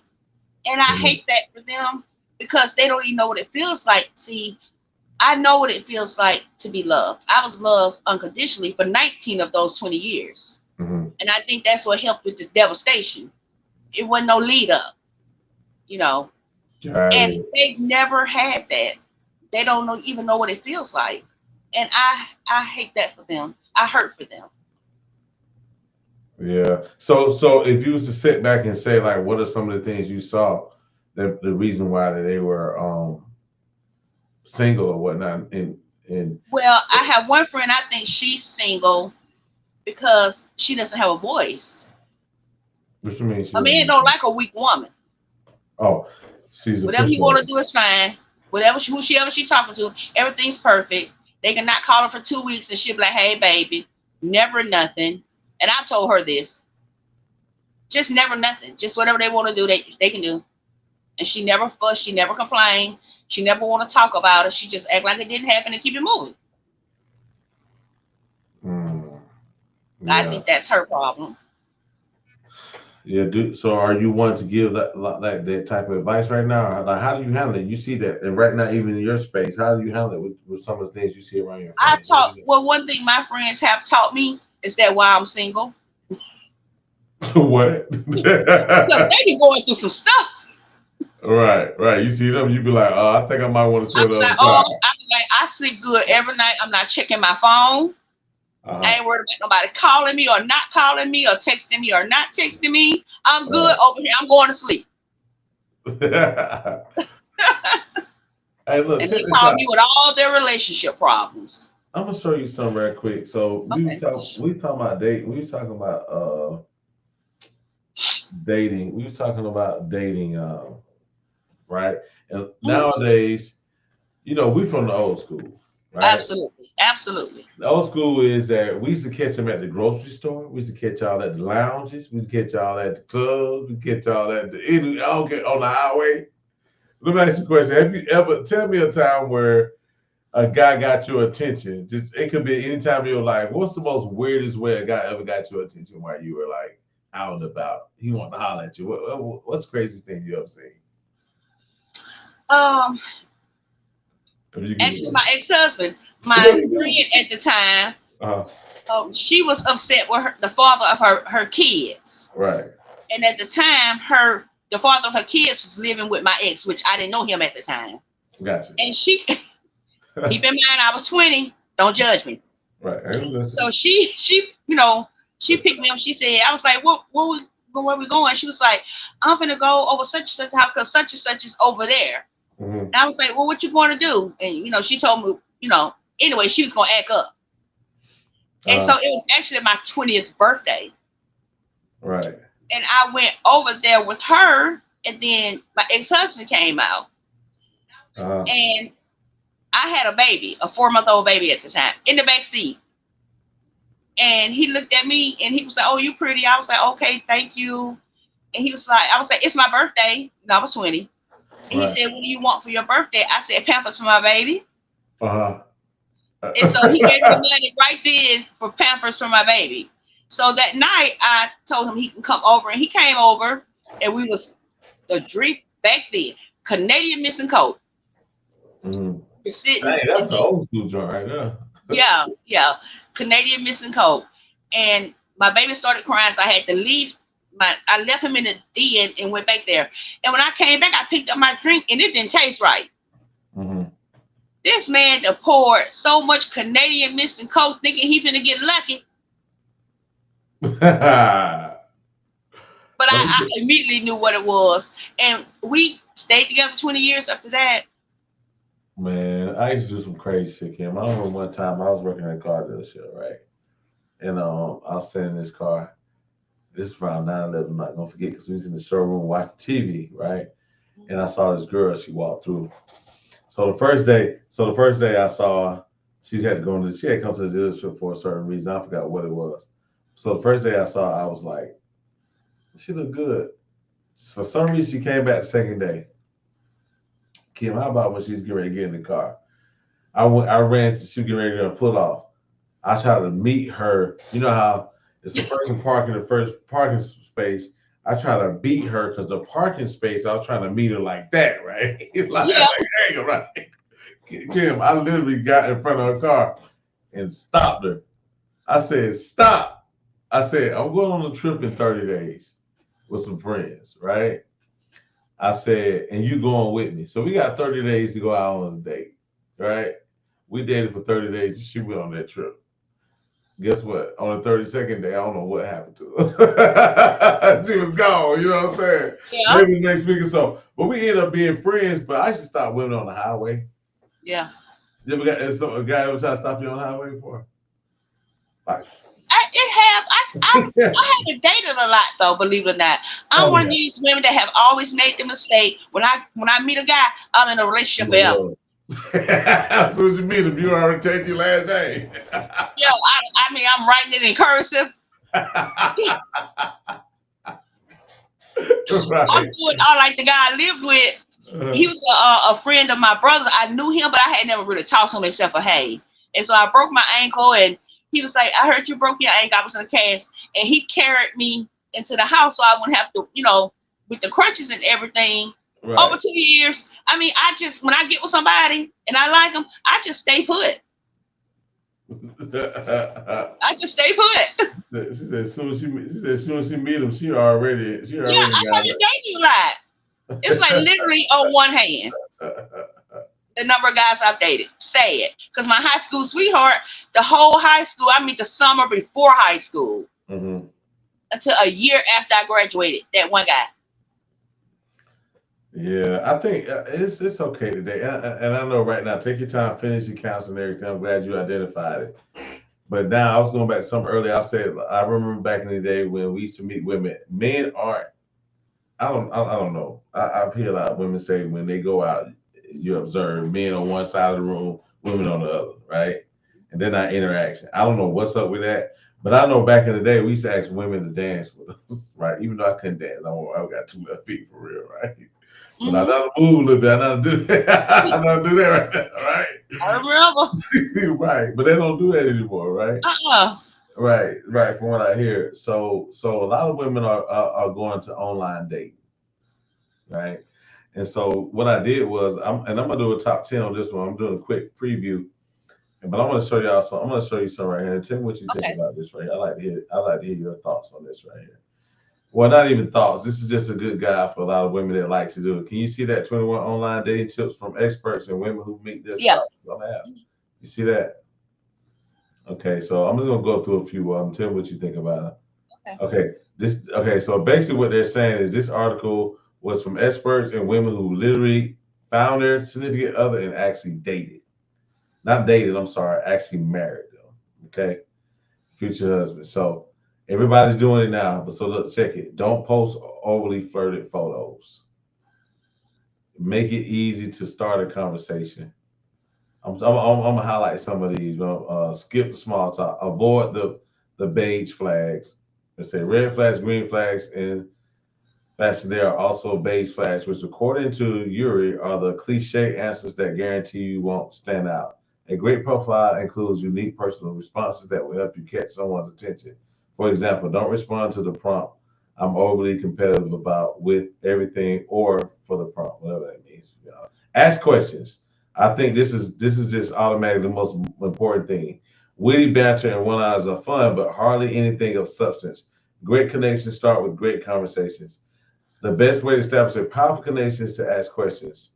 Speaker 2: And I
Speaker 1: Mhm.
Speaker 2: hate that for them because they don't even know what it feels like. See, I know what it feels like to be loved. I was loved unconditionally for 19 of those 20 years.
Speaker 1: Mhm.
Speaker 2: And I think that's what helped with this devastation. It wasn't no lead up, you know.
Speaker 1: Got
Speaker 2: And
Speaker 1: it.
Speaker 2: they've never had that. They don't even know what it feels like. And I hate that for them. I hurt for them.
Speaker 1: Yeah. So if you was to sit back and say like, what are some of the things you saw that the reason why that they were single or whatnot, and
Speaker 2: Well, I have one friend, I think she's single because she doesn't have a voice.
Speaker 1: which means she
Speaker 2: A man
Speaker 1: doesn't.
Speaker 2: don't like a weak woman.
Speaker 1: Oh, she's a
Speaker 2: Whatever he want to
Speaker 1: pushover.
Speaker 2: do is fine. Whatever she, whoever she talking to, everything's perfect. They can not call her for 2 weeks and she'll be like, hey, baby, never nothing. And I told her this, just never nothing. Just whatever they want to do, they can do. And she never fussed. She never complained. She never want to talk about it. She just act like it didn't happen and keep it moving.
Speaker 1: Mm,
Speaker 2: I
Speaker 1: yeah.
Speaker 2: think that's her problem.
Speaker 1: Yeah, so are you one to give that type of advice right now? Like, how do you handle it? You see that, and right now, even in your space, how do you handle it with some of the things you see around your
Speaker 2: I
Speaker 1: friends? What do
Speaker 2: taught,
Speaker 1: you
Speaker 2: well, one thing my friends have taught me is that why I'm single.
Speaker 1: do? What?
Speaker 2: Because they be going through some stuff.
Speaker 1: Right, right. You see them, you be like, oh, I think I might want to stay
Speaker 2: I
Speaker 1: on
Speaker 2: be
Speaker 1: the other
Speaker 2: like, oh,
Speaker 1: side.
Speaker 2: I be like, I sleep good every night. I'm not checking my phone. I
Speaker 1: Uh-huh.
Speaker 2: ain't worried about nobody calling me or not calling me or texting me or not texting me. I'm good
Speaker 1: Right.
Speaker 2: over here. I'm going to sleep.
Speaker 1: Hey, look,
Speaker 2: And
Speaker 1: check
Speaker 2: they
Speaker 1: this
Speaker 2: call
Speaker 1: out.
Speaker 2: me with all their relationship problems.
Speaker 1: I'm gonna show you something real quick. So
Speaker 2: Okay.
Speaker 1: we talking about date. We was talking about dating. We was talking about dating. Right. And
Speaker 2: Mhm.
Speaker 1: nowadays, we from the old school, right?
Speaker 2: Absolutely. Absolutely.
Speaker 1: The old school is that we used to catch them at the grocery store. We used to catch y'all at the lounges. We used to catch y'all at the clubs. We catch y'all at I don't get on the highway. Let me ask you a question. Have you ever tell me a time where a guy got your attention? Just it could be any time in your life. What's the most weirdest way a guy ever got your attention while you were like out and about? He wanted to holler at you. What's the craziest thing you ever seen?
Speaker 2: Um,
Speaker 1: If you
Speaker 2: Actually,
Speaker 1: can,
Speaker 2: my ex-husband,
Speaker 1: there
Speaker 2: my
Speaker 1: you go.
Speaker 2: friend at the time,
Speaker 1: Uh,
Speaker 2: she was upset with the father of her kids.
Speaker 1: right.
Speaker 2: And at the time, the father of her kids was living with my ex, which I didn't know him at the time.
Speaker 1: Gotcha.
Speaker 2: And she, keep in mind, I was 20. Don't judge me.
Speaker 1: Right. I was listening.
Speaker 2: So she picked me up. She said, I was like, where we going? She was like, I'm gonna go over such and such house because such and such is over there.
Speaker 1: Hmm.
Speaker 2: And I was like, well, what you going to do? And she told me, anyway, she was gonna act up. And so
Speaker 1: Uh,
Speaker 2: it was actually my 20th birthday,
Speaker 1: right.
Speaker 2: and I went over there with her. And then my ex-husband came out,
Speaker 1: Uh,
Speaker 2: and I had a baby, a 4-month-old baby at the time, in the back seat. And he looked at me and he was like, "Oh, you pretty." I was like, "Okay, thank you." And he was like, I was like, "It's my birthday." And I was 20. And he
Speaker 1: right.
Speaker 2: said, "What do you want for your birthday?" I said, "Pampers for my baby."
Speaker 1: Uh-huh.
Speaker 2: And so he gave me the money right then for Pampers for my baby. So that night I told him he can come over, and he came over, and we was the drink back then, Canadian missing coat.
Speaker 1: Hmm.
Speaker 2: We're sitting
Speaker 1: Hey,
Speaker 2: in
Speaker 1: that's the
Speaker 2: the,
Speaker 1: old school joint right there.
Speaker 2: yeah, yeah, Canadian missing coat. And my baby started crying, so I had to leave. I left him in the den and went back there. And when I came back, I picked up my drink, and it didn't taste right.
Speaker 1: Hmm.
Speaker 2: This man done poured so much Canadian missing coat, thinking he finna get lucky. But I immediately knew what it was. And we stayed together 20 years after that.
Speaker 1: Man, I used to do some crazy shit, Kim. I remember one time I was working at a car dealership, right? And I was sitting in this car. This is around 9/11. I'm not gonna forget because we was in the showroom watching TV, right? And I saw this girl. She walked through. So the first day I saw her, she had come to the dealership for a certain reason. I forgot what it was. So the first day I saw her, I was like, she looked good. For some reason, she came back the second day. Kim, how about when she was getting ready to get in the car? I ran to she was getting ready to pull off. I tried to meet her. You know how it's a person parking the first parking space. I try to beat her because the parking space, I was trying to meet her like that, right?
Speaker 2: Yeah,
Speaker 1: like, hey, right. Kim, I literally got in front of her car and stopped her. I said, stop. I said, I'm going on a trip in 30 days with some friends, right? I said, and you going with me. So we got 30 days to go out on a date, right? We dated for 30 days. She went on that trip. Guess what? On the 32nd day, I don't know what happened to her. She was gone, you know what I'm saying?
Speaker 2: yeah,
Speaker 1: Maybe next week or so. But we ended up being friends, but I used to stop women on the highway.
Speaker 2: yeah.
Speaker 1: You ever got a guy ever try to stop you on the highway before? Like,
Speaker 2: It have. I haven't dated a lot though, believe it or not. I'm
Speaker 1: oh
Speaker 2: one of
Speaker 1: yeah.
Speaker 2: these women that have always made the mistake. When I meet a guy, I'm in a
Speaker 1: You
Speaker 2: relationship
Speaker 1: in
Speaker 2: forever.
Speaker 1: love. That's what you mean. If you already take your last name.
Speaker 2: Yeah, I mean, I'm writing it in cursive. I'm
Speaker 1: Right.
Speaker 2: doing all like the guy I lived with. He
Speaker 1: Uh,
Speaker 2: was a friend of my brother. I knew him, but I had never really talked to him except for hey. And so I broke my ankle, and he was like, "I heard you broke your ankle." I was in a cast, and he carried me into the house so I wouldn't have to, with the crutches and everything. Over
Speaker 1: right.
Speaker 2: 2 years. I mean, I just when I get with somebody and I like them, I just stay put. I just stay put.
Speaker 1: She said, as soon as she said, as soon as she meet him, she
Speaker 2: Yeah,
Speaker 1: already
Speaker 2: I
Speaker 1: got
Speaker 2: haven't dated you like. It's like literally on one hand.
Speaker 1: it.
Speaker 2: The number of guys I've dated. Say it. Because my high school sweetheart, the whole high school, I mean the summer before high school
Speaker 1: Hmm.
Speaker 2: until a year after I graduated, that one guy.
Speaker 1: Yeah, I think it's okay today, and I know right now. Take your time, finish your counseling and everything. I'm glad you identified it. But now I was going back to something earlier. I remember back in the day when we used to meet women. Men aren't. I don't know. I've heard a lot of women say when they go out, you observe men on one side of the room, women on the other, right? And then that interaction. I don't know what's up with that, but I know back in the day we used to ask women to dance with us, right? Even though I couldn't dance, I got two left feet for real, right? But I
Speaker 2: Mm-hmm.
Speaker 1: know to move a little bit. I know to do I know to do that right now, right?
Speaker 2: I remember.
Speaker 1: Right. But they don't do that anymore, right?
Speaker 2: Uh-uh.
Speaker 1: Right, right. From what I hear, so a lot of women are going to online dating, right? And so what I did was, I'm gonna do a top 10 on this one. I'm doing a quick preview, but I'm gonna show y'all some. I'm gonna show you some right here. Tell me what you think
Speaker 2: Okay.
Speaker 1: about this right here. I like to hear your thoughts on this right here. Well, not even thoughts. This is just a good guide for a lot of women that like to do it. Can you see that 21 online dating tips from experts and women who meet their
Speaker 2: Yeah.
Speaker 1: spouses on the app? You see that? Okay, so I'm just gonna go through a few. Tell me what you think about
Speaker 2: Okay.
Speaker 1: it. Okay. So basically, what they're saying is this article was from experts and women who literally found their significant other and actually dated. Not dated. I'm sorry, actually married them. Okay, future husband. So everybody's doing it now. But so look, check it. Don't post overly flirted photos. Make it easy to start a conversation. I'm gonna highlight some of these. Skip the small talk. Avoid the beige flags. Let's say red flags, green flags, and fashion. There are also beige flags, which, according to Yuri, are the cliche answers that guarantee you won't stand out. A great profile includes unique personal responses that will help you catch someone's attention. For example, don't respond to the prompt, "I'm overly competitive about with everything," or for the prompt, whatever that means. Ask questions. I think this is just automatically the most important thing. Witty banter and one-liners are fun, but hardly anything of substance. Great connections start with great conversations. The best way to establish a powerful connection is to ask questions.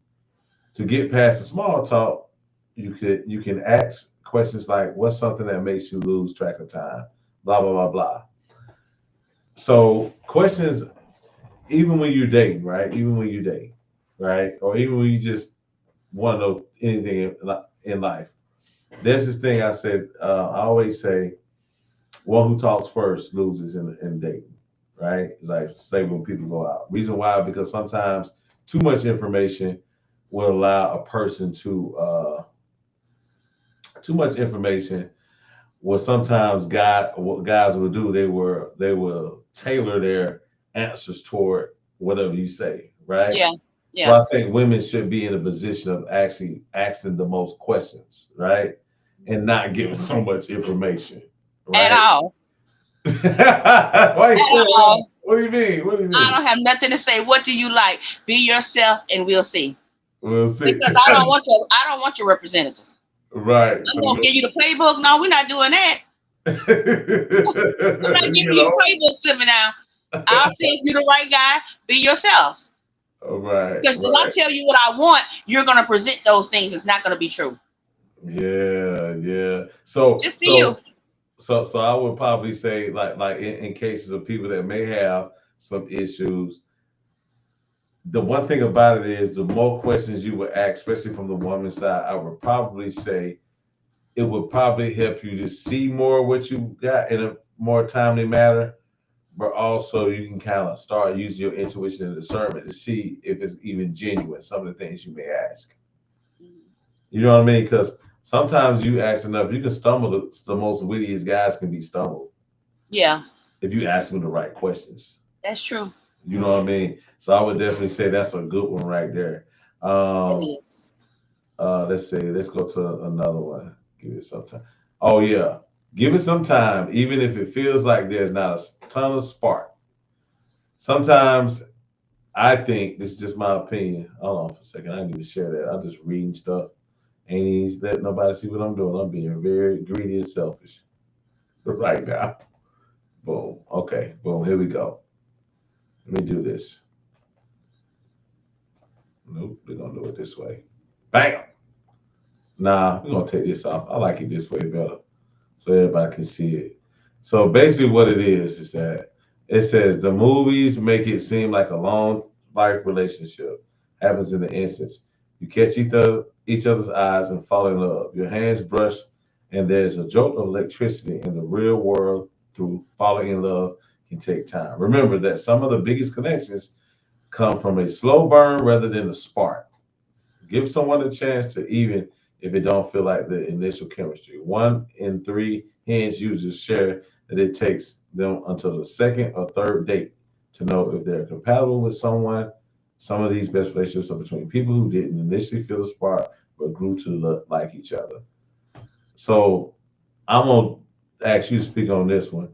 Speaker 1: To get past the small talk, you can ask questions like, "What's something that makes you lose track of time?" Blah blah blah blah. So questions, even when you're dating, right? Even when you date, right? Or even when you just want to know anything in life. There's this thing I said. I always say, one who talks first loses in dating, right? It's like say when people go out. Reason why? Because sometimes too much information will allow a person to too much information will sometimes guide what guys will do. They will tailor their answers toward whatever you say, right?
Speaker 2: Yeah.
Speaker 1: So
Speaker 2: Yeah.
Speaker 1: I think women should be in a position of actually asking the most questions, right? And not giving so much information,
Speaker 2: At
Speaker 1: right?
Speaker 2: all.
Speaker 1: Why you
Speaker 2: At
Speaker 1: say that?
Speaker 2: all.
Speaker 1: What do you mean? What do you
Speaker 2: I
Speaker 1: mean?
Speaker 2: don't have nothing to say. What do you like? Be yourself and we'll see.
Speaker 1: We'll see.
Speaker 2: Because I don't want your representative.
Speaker 1: Right.
Speaker 2: I'm
Speaker 1: So
Speaker 2: gonna give you the playbook. No, we're not doing that. I'm not giving
Speaker 1: you
Speaker 2: you the
Speaker 1: know.
Speaker 2: playbook to me now. I'll see if you're the right guy. Be yourself.
Speaker 1: Right.
Speaker 2: Because if I
Speaker 1: Right.
Speaker 2: tell you what I want, you're gonna present those things. It's not gonna be true.
Speaker 1: Yeah. Yeah. So
Speaker 2: Just be you.
Speaker 1: so so I would probably say like in cases of people that may have some issues, the one thing about it is the more questions you would ask, especially from the woman's side, I would probably say it would probably help you to see more what you got in a more timely manner, but also you can kind of start using your intuition and discernment to see if it's even genuine, some of the things you may ask. You know what I mean? Because sometimes you ask enough, you can stumble. The most wittiest guys can be stumbled
Speaker 2: Yeah,
Speaker 1: if you ask them the right questions.
Speaker 2: that's true.
Speaker 1: You know what I mean? So I would definitely say that's a good one right there.
Speaker 2: It
Speaker 1: Um,
Speaker 2: is.
Speaker 1: let's see. Let's go to another one. Give it some time. Oh yeah, give it some time, even if it feels like there's not a ton of spark. Sometimes I think this is just my opinion. Hold on for a second. I didn't even share that. I'm just reading stuff. Ain't even letting nobody see what I'm doing. I'm being very greedy and selfish right now. Boom. Okay. Boom. Here we go. Let me do this. Nope. We're gonna do it this way. Bam. Nah, we're gonna take this off. I like it this way better, so everybody can see it. So basically, what it is that it says the movies make it seem like a long life relationship happens in the instance. You catch each other's eyes and fall in love. Your hands brush, and there's a jolt of electricity in the real world. Through falling in love can take time. Remember that some of the biggest connections come from a slow burn rather than a spark. Give someone a chance to even if it don't feel like the initial chemistry. 1 in 3 users share that it takes them until the second or third date to know if they're compatible with someone. Some of these best relationships are between people who didn't initially feel the spark but grew to like each other. So I'm gonna ask you to speak on this one.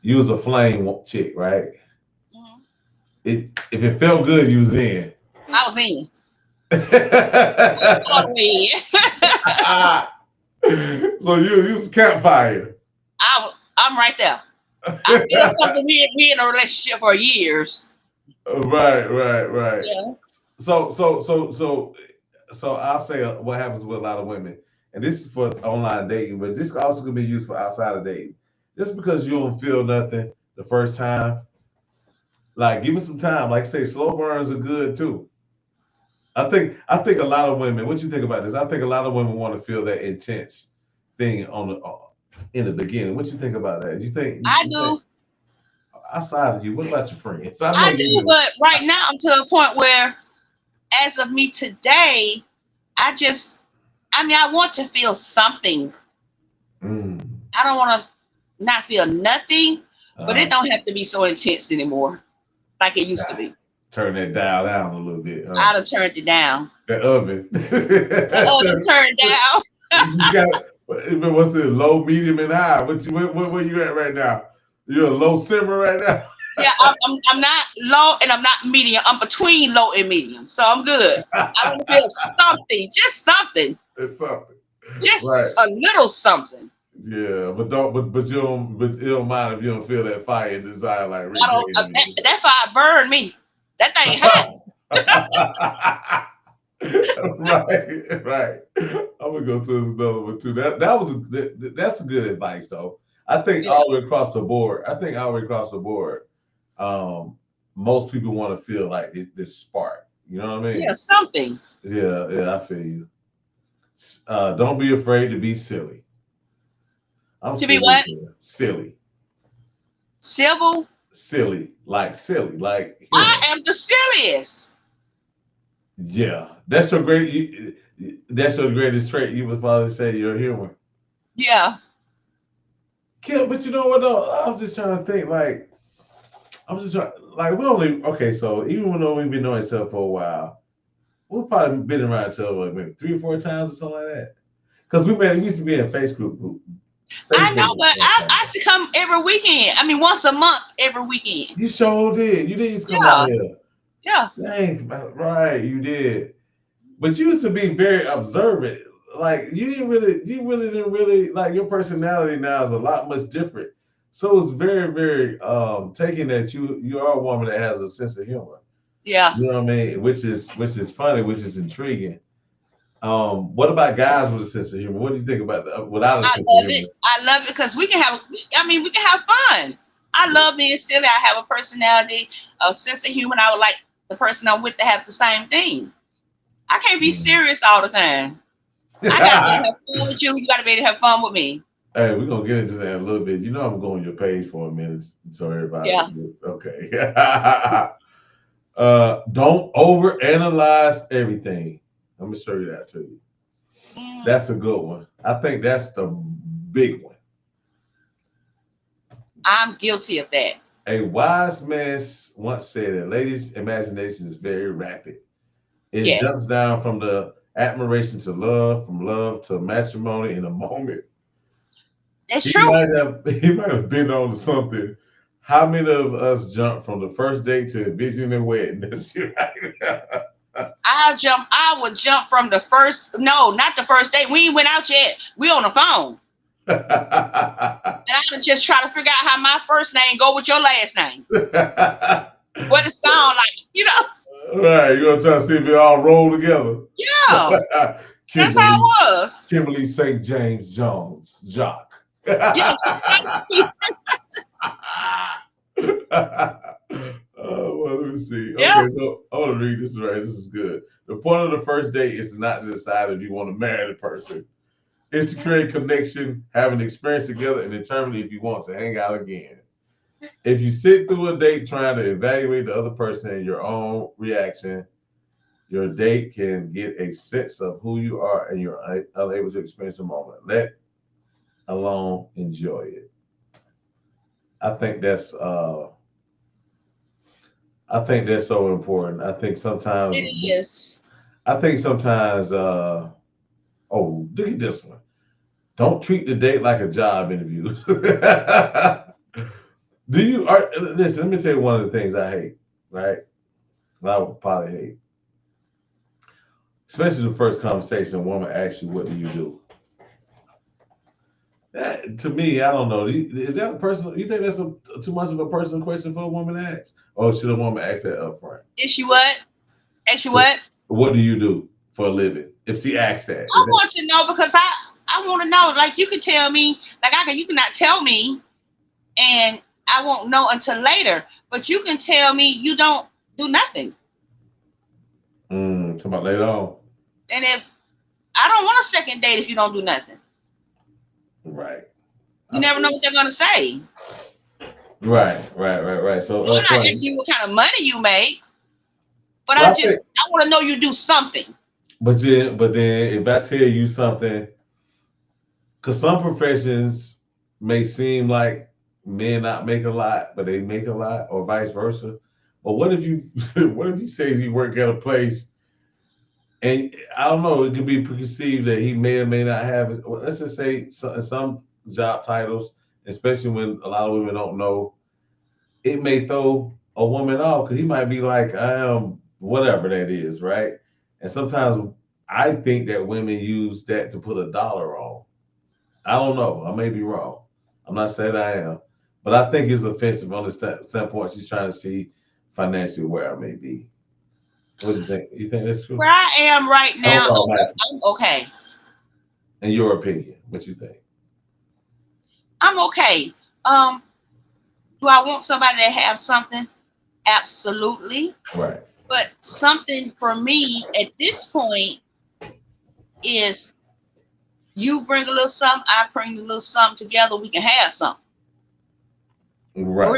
Speaker 1: You was a flame chick, right?
Speaker 2: Mhm.
Speaker 1: It if it felt good, you was in.
Speaker 2: I was in. I was all the way in.
Speaker 1: So you was campfire.
Speaker 2: I'm right there. I feel something. We in a relationship for years.
Speaker 1: Right.
Speaker 2: Yeah.
Speaker 1: So I'll say what happens with a lot of women, and this is for online dating, but this also could be used for outside of dating. Just because you don't feel nothing the first time, like give it some time. Like I say, slow burns are good too. I think a lot of women. What you think about this? I think a lot of women want to feel that intense thing on the in the beginning. What you think about that?
Speaker 2: I
Speaker 1: You think
Speaker 2: do.
Speaker 1: outside of you? What about your friends? I know
Speaker 2: I
Speaker 1: you
Speaker 2: do.
Speaker 1: do.
Speaker 2: But right now, I'm to a point where, as of me today, I just, I mean, I want to feel something.
Speaker 1: Mm.
Speaker 2: I don't want to not feel nothing, but it
Speaker 1: Uh,
Speaker 2: don't have to be so intense anymore like it used to be.
Speaker 1: turn that dial down a little bit.
Speaker 2: I'd have turned it down.
Speaker 1: The oven.
Speaker 2: The oven turned down.
Speaker 1: You got what's it? Low, medium, and high. Where you at right now? You're a low simmer right now.
Speaker 2: Yeah, I'm not low and I'm not medium. I'm between low and medium, so I'm good. I want to feel something, just something,
Speaker 1: It's something, right?
Speaker 2: just a little something.
Speaker 1: Yeah, but you don't mind if you don't feel that fire and desire like
Speaker 2: I
Speaker 1: Rick
Speaker 2: don't.
Speaker 1: James used
Speaker 2: That fire burned me. That thing hot.
Speaker 1: to say. Right. I'm gonna go to another one too. That's a good advice though. I think
Speaker 2: Yeah,
Speaker 1: all the way across the board. I think all the way across the board. Um, most people want to feel like this spark. You know what I
Speaker 2: yeah,
Speaker 1: mean?
Speaker 2: something
Speaker 1: Yeah, I feel you. Don't be afraid to be silly. I'm
Speaker 2: to be
Speaker 1: silly.
Speaker 2: what?
Speaker 1: Too. Silly,
Speaker 2: Civil.
Speaker 1: silly, like
Speaker 2: I
Speaker 1: humor.
Speaker 2: am the silliest.
Speaker 1: Yeah, that's your greatest trait. You would probably say your humor.
Speaker 2: Yeah,
Speaker 1: Kill, but you know what though? I'm just trying to think. Like I'm just trying. Like we only okay. So even though we've been knowing each other for a while, we've probably been around each other like maybe 3 or 4 times or something like that. Because we used to be in
Speaker 2: I know,
Speaker 1: Facebook group
Speaker 2: but I
Speaker 1: sometimes.
Speaker 2: used to come every weekend. I mean, once a month, every weekend.
Speaker 1: You sure did. You did used to come out
Speaker 2: Yeah,
Speaker 1: here.
Speaker 2: yeah,
Speaker 1: Dang, right, you did. But you used to be very observant. Like you really didn't really like your personality now is a lot much different. So it's very taking that you are a woman that has a sense of humor.
Speaker 2: yeah.
Speaker 1: You know what I mean? Which is funny, which is intriguing. What about guys with a sense of humor? What do you think about without a
Speaker 2: I
Speaker 1: sense of
Speaker 2: love
Speaker 1: humor?
Speaker 2: it. I love it because we can have. I mean, we can have fun. I love being silly. I have a personality, a sense of humor. I would like the person I'm with to have the same thing. I can't be
Speaker 1: Mm.
Speaker 2: serious all the time. I gotta be able to have fun with you. You gotta be able to have fun with me.
Speaker 1: Hey, we're gonna get into that in a little bit. You know, I'm going on your page for a minute, so everybody.
Speaker 2: Yeah.
Speaker 1: Okay. Don't overanalyze everything. Let me show you that to you.
Speaker 2: Mm,
Speaker 1: That's a good one. I think that's the big one.
Speaker 2: I'm guilty of that.
Speaker 1: A wise man once said that ladies' imagination is very rapid. It jumps
Speaker 2: Yes,
Speaker 1: down from the admiration to love, from love to matrimony in a moment.
Speaker 2: that's
Speaker 1: He
Speaker 2: true.
Speaker 1: might have he might have been on to something. How many of us jump from the first date to envisioning a wedding? That's right.
Speaker 2: I would jump from the first. No, not the first date. We ain't went out yet. We on the phone, and I would just try to figure out how my first name go with your last name. What it sound like, you know?
Speaker 1: Right, you're gonna try to see if it all roll together.
Speaker 2: Yeah, that's how it
Speaker 1: Kimberly,
Speaker 2: was.
Speaker 1: Kimberly St. James Jones, Jock.
Speaker 2: Yeah, just trying to see.
Speaker 1: Oh, well, let me see.
Speaker 2: Yeah,
Speaker 1: Okay, so I want to read this right. This is good. The point of the first date is not to decide if you want to marry the person. It's to create connection, have an experience together, and determine if you want to hang out again. If you sit through a date trying to evaluate the other person and your own reaction, your date can get a sense of who you are and you're unable to experience the moment. Let alone enjoy it. I think that's uh I think that's so important.
Speaker 2: it is.
Speaker 1: I think sometimes oh, look at this one. Don't treat the date like a job interview. Listen, let me tell you one of the things I hate, right? I would probably hate. Especially the first conversation, a woman asks you, what do you do? That, to me, I don't know. Is that a personal? You think that's too much of a personal question for a woman to ask? Or should a woman ask that up front?
Speaker 2: Is she what? Is she what?
Speaker 1: What do you do for a living? If she asks that,
Speaker 2: I
Speaker 1: is that
Speaker 2: want to know because I want to know. Like you can tell me, like I can. You cannot tell me, and I won't know until later. But you can tell me you don't do nothing,
Speaker 1: talking about later on?
Speaker 2: and if I don't want a second date if you don't do nothing.
Speaker 1: Right.
Speaker 2: You
Speaker 1: I
Speaker 2: never know
Speaker 1: feel
Speaker 2: what they're gonna say.
Speaker 1: right. So
Speaker 2: I'm not
Speaker 1: upfront.
Speaker 2: asking you what kind of money you make, but
Speaker 1: Well, I think,
Speaker 2: I want to know you do something.
Speaker 1: but then, if I tell you something, because some professions may seem like men not make a lot, but they make a lot, or vice versa. But what if you, what if he says he work at a place, and I don't know, it could be perceived that he may or may not have. Well, let's just say some job titles, especially when a lot of women don't know, it may throw a woman off because he might be like, I am whatever that is, right? And sometimes I think that women use that to put a dollar on. I don't know. I may be wrong. I'm not saying I am, but I think it's offensive on the standpoint she's trying to see financially where I may be. What do you think? You think that's true?
Speaker 2: Where I am right
Speaker 1: I don't
Speaker 2: now,
Speaker 1: know. I'm
Speaker 2: okay,
Speaker 1: asking.
Speaker 2: I'm okay.
Speaker 1: In your opinion, what you think?
Speaker 2: I'm okay. Um, do I want somebody to have something? Absolutely.
Speaker 1: Right.
Speaker 2: But something for me at this point is you bring a little something, I bring a little something together, we can have something.
Speaker 1: Right.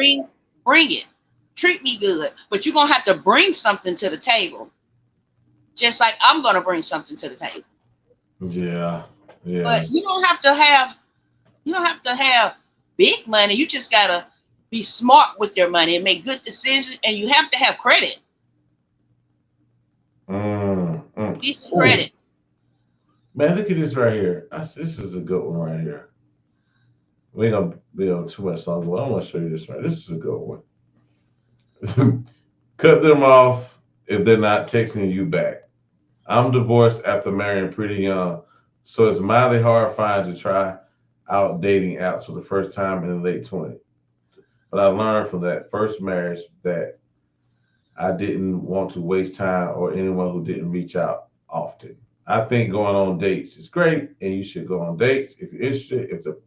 Speaker 2: Bring it. Treat me good. But you're gonna have to bring something to the table. Just like I'm gonna bring something to the table.
Speaker 1: Yeah. Yeah.
Speaker 2: But you don't have to have big money. You just gotta be smart with your money and make good decisions and you have to have credit. Decent
Speaker 1: Oh,
Speaker 2: credit.
Speaker 1: man, look at this right here. This is a good one right here. We ain't gonna be on too much longer, but I want to show you this right. This is a good one. Cut them off if they're not texting you back. I'm divorced after marrying pretty young, so it's mildly horrifying to try out dating apps for the first time in the late 20s. But I learned from that first marriage that I didn't want to waste time or anyone who didn't reach out often. I think going on dates is great, and you should go on dates if you're interested. If the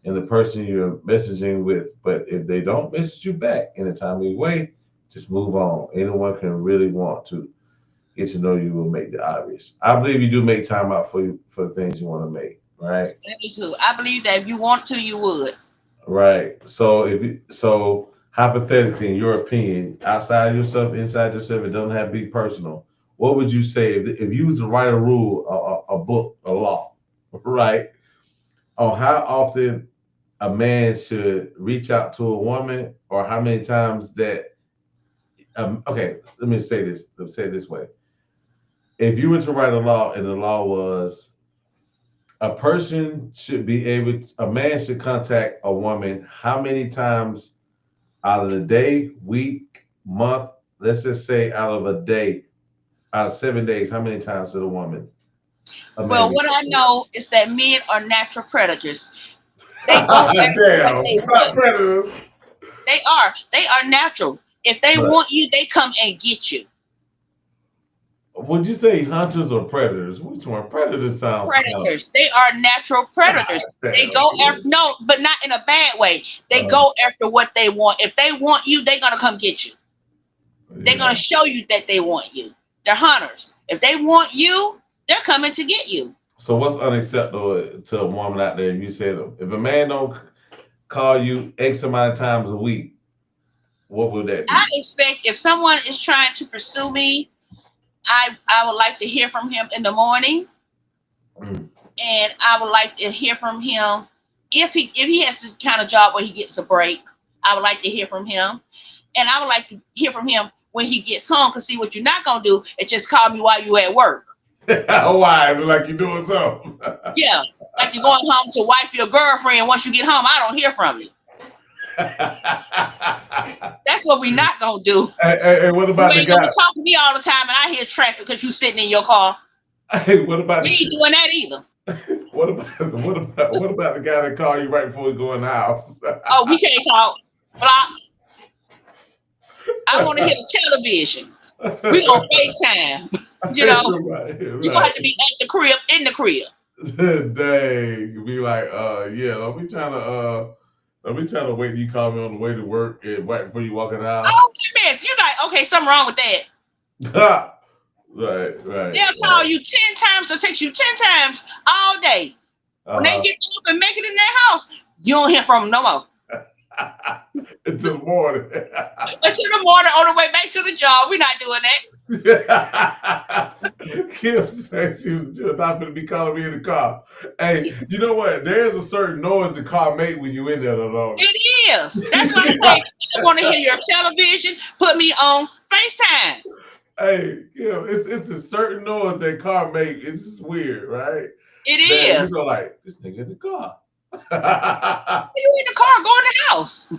Speaker 1: and the person you're messaging with, but if they don't message you back in a timely way, just move on. Anyone can really want to get to know you will make the obvious. I believe you do make time out for you for the things you want to make, right?
Speaker 2: I do too. I believe that if you want to, you would.
Speaker 1: Right. So hypothetically, in your opinion, outside of yourself, inside yourself, it doesn't have to be personal. What would you say if you was to write a rule, a book, a law? right on how often a man should reach out to a woman, or how many times that. Okay, let me say this. Let me say it this way: if you were to write a law, and the law was a person should be able, a man should contact a woman how many times out of the day, week, month, let's just say out of a day, out of 7 days, how many times should a woman, a man
Speaker 2: Well,
Speaker 1: reach
Speaker 2: what I
Speaker 1: out
Speaker 2: know is that men are natural predators. They go
Speaker 1: to
Speaker 2: after what
Speaker 1: her?
Speaker 2: they
Speaker 1: Damn, not
Speaker 2: want.
Speaker 1: predators.
Speaker 2: They are. They are natural. If they
Speaker 1: But
Speaker 2: want you, they come and get you.
Speaker 1: would you say hunters or predators? Which one? Predators sounds kind of,
Speaker 2: Predators. They are natural
Speaker 1: God
Speaker 2: predators. They
Speaker 1: damn.
Speaker 2: go after no, but not in a bad way. They
Speaker 1: Uh,
Speaker 2: go after what they want. If they want you, they're gonna come get you. They're
Speaker 1: yeah.
Speaker 2: gonna show you that they want you. They're hunters. If they want you, they're coming to get you.
Speaker 1: So what's unacceptable to a woman out there? If you said if a man don't call you X amount of times a week, what would that
Speaker 2: I
Speaker 1: be?
Speaker 2: expect if someone is trying to pursue me, I would like to hear from him in the morning,
Speaker 1: Mm.
Speaker 2: and I would like to hear from him if he has the kind of job where he gets a break. I would like to hear from him, and I would like to hear from him when he gets home. Cause see, what you're not gonna do is just call me while you at work.
Speaker 1: Why? Like you doing something?
Speaker 2: Yeah, like you're going home to wife your girlfriend. Once you get home, I don't hear from you. That's what we not gonna do.
Speaker 1: Hey, what
Speaker 2: You
Speaker 1: about the
Speaker 2: ain't gonna be
Speaker 1: guy?
Speaker 2: talking to me all the time, and I hear traffic because you sitting in your car.
Speaker 1: Hey, what about
Speaker 2: We ain't
Speaker 1: the,
Speaker 2: doing that either.
Speaker 1: what about the guy that called you right before you go in the house?
Speaker 2: Oh, we can't talk. Block. I want to hear the television. We gonna FaceTime. You know,
Speaker 1: Right,
Speaker 2: you gonna
Speaker 1: right.
Speaker 2: have to be at the crib in the crib.
Speaker 1: Dang, be like, yeah, let me trying to wait till you call me on the way to work and right before you walk in the house.
Speaker 2: Oh, miss, you're like, okay, something wrong with that.
Speaker 1: Right, right,
Speaker 2: They'll call you 10 times or text you 10 times all day. When they
Speaker 1: right.
Speaker 2: get up and make it in their house, you don't hear from them no more.
Speaker 1: Until the morning.
Speaker 2: Until the morning on the way back to the job, we're not doing that.
Speaker 1: Kim says you're not going to be calling me in the car. Hey, you know what? There's a certain noise the car make when you in there, don't
Speaker 2: It is. That's why I
Speaker 1: it?
Speaker 2: say I want to hear your television. Put me on FaceTime.
Speaker 1: Hey, it's a certain noise that car make. It's just weird, right?
Speaker 2: It
Speaker 1: That you
Speaker 2: is.
Speaker 1: go like, this nigga in the car.
Speaker 2: You in the car, go in the house.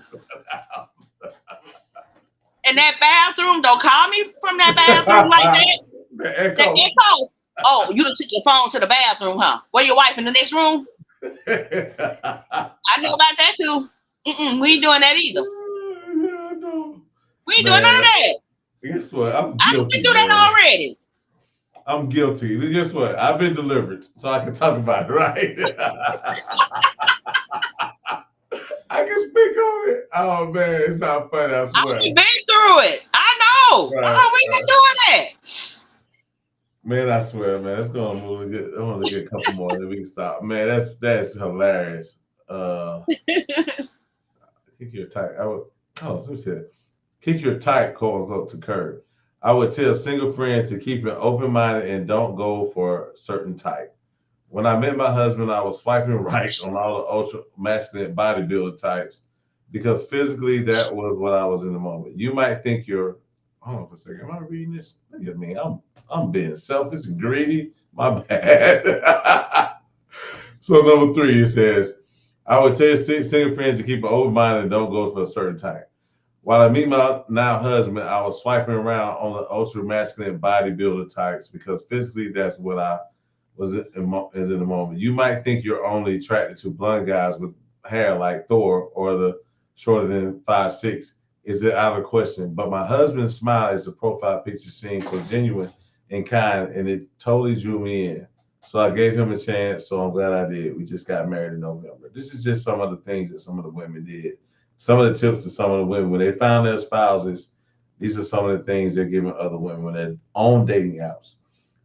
Speaker 2: And that bathroom, don't call me from that bathroom like that.
Speaker 1: The
Speaker 2: That
Speaker 1: echo.
Speaker 2: echo. Oh, you done took your phone to the bathroom, huh? Where your wife in the next room? I know about that too. We ain't doing that either.
Speaker 1: Yeah, no.
Speaker 2: We ain't doing none of
Speaker 1: Man,
Speaker 2: that.
Speaker 1: guess what? I'm
Speaker 2: I done been
Speaker 1: guilty,
Speaker 2: through that
Speaker 1: man.
Speaker 2: already.
Speaker 1: I'm guilty. Guess what? I've been delivered, so I can talk about it, right? I can speak on it. Oh man, it's not funny. I
Speaker 2: I
Speaker 1: swear.
Speaker 2: done been through it. I know.
Speaker 1: Right,
Speaker 2: We
Speaker 1: right.
Speaker 2: not doing that.
Speaker 1: Man, I swear, man. It's gonna move. I want to get a couple more, then we can stop. Man, that's hilarious. Kick your tight. I would. Oh, so said. Kick your tight, quote unquote, to curb. I would tell single friends to keep it open minded and don't go for certain type. When I met my husband, I was swiping right on all the ultra masculine bodybuilder types because physically that was what I was in the moment. You might think you're, hold on for a second, am I reading this? Look at me, I'm being selfish and greedy. My bad. So number three, it says, I would tell single friends to keep an open mind and don't go for a certain type. While I meet my now husband, I was swiping around on the ultra masculine bodybuilder types because physically that's what I was is in the moment. You might think you're only attracted to blonde guys with hair like Thor or the shorter than 5'6". Is it out of question? But my husband's smile is the profile picture seemed so genuine and kind, and it totally drew me in. So I gave him a chance. So I'm glad I did. We just got married in November. This is just some of the things that some of the women did. Some of the tips to some of the women when they found their spouses. These are some of the things they're giving other women when they're on dating apps.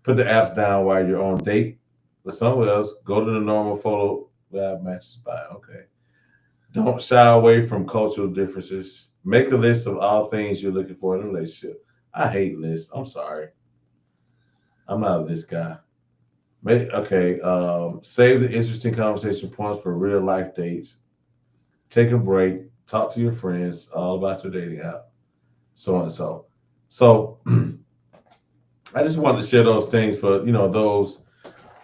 Speaker 1: Put the apps down while you're on date with someone else. Go to the normal photo matches by. Okay. Don't shy away from cultural differences. Make a list of all things you're looking for in a relationship. I hate lists. I'm sorry. I'm not a list guy. Okay. Save the interesting conversation points for real life dates. Take a break. Talk to your friends all about your dating app. So on and so. So I just wanted to share those things for those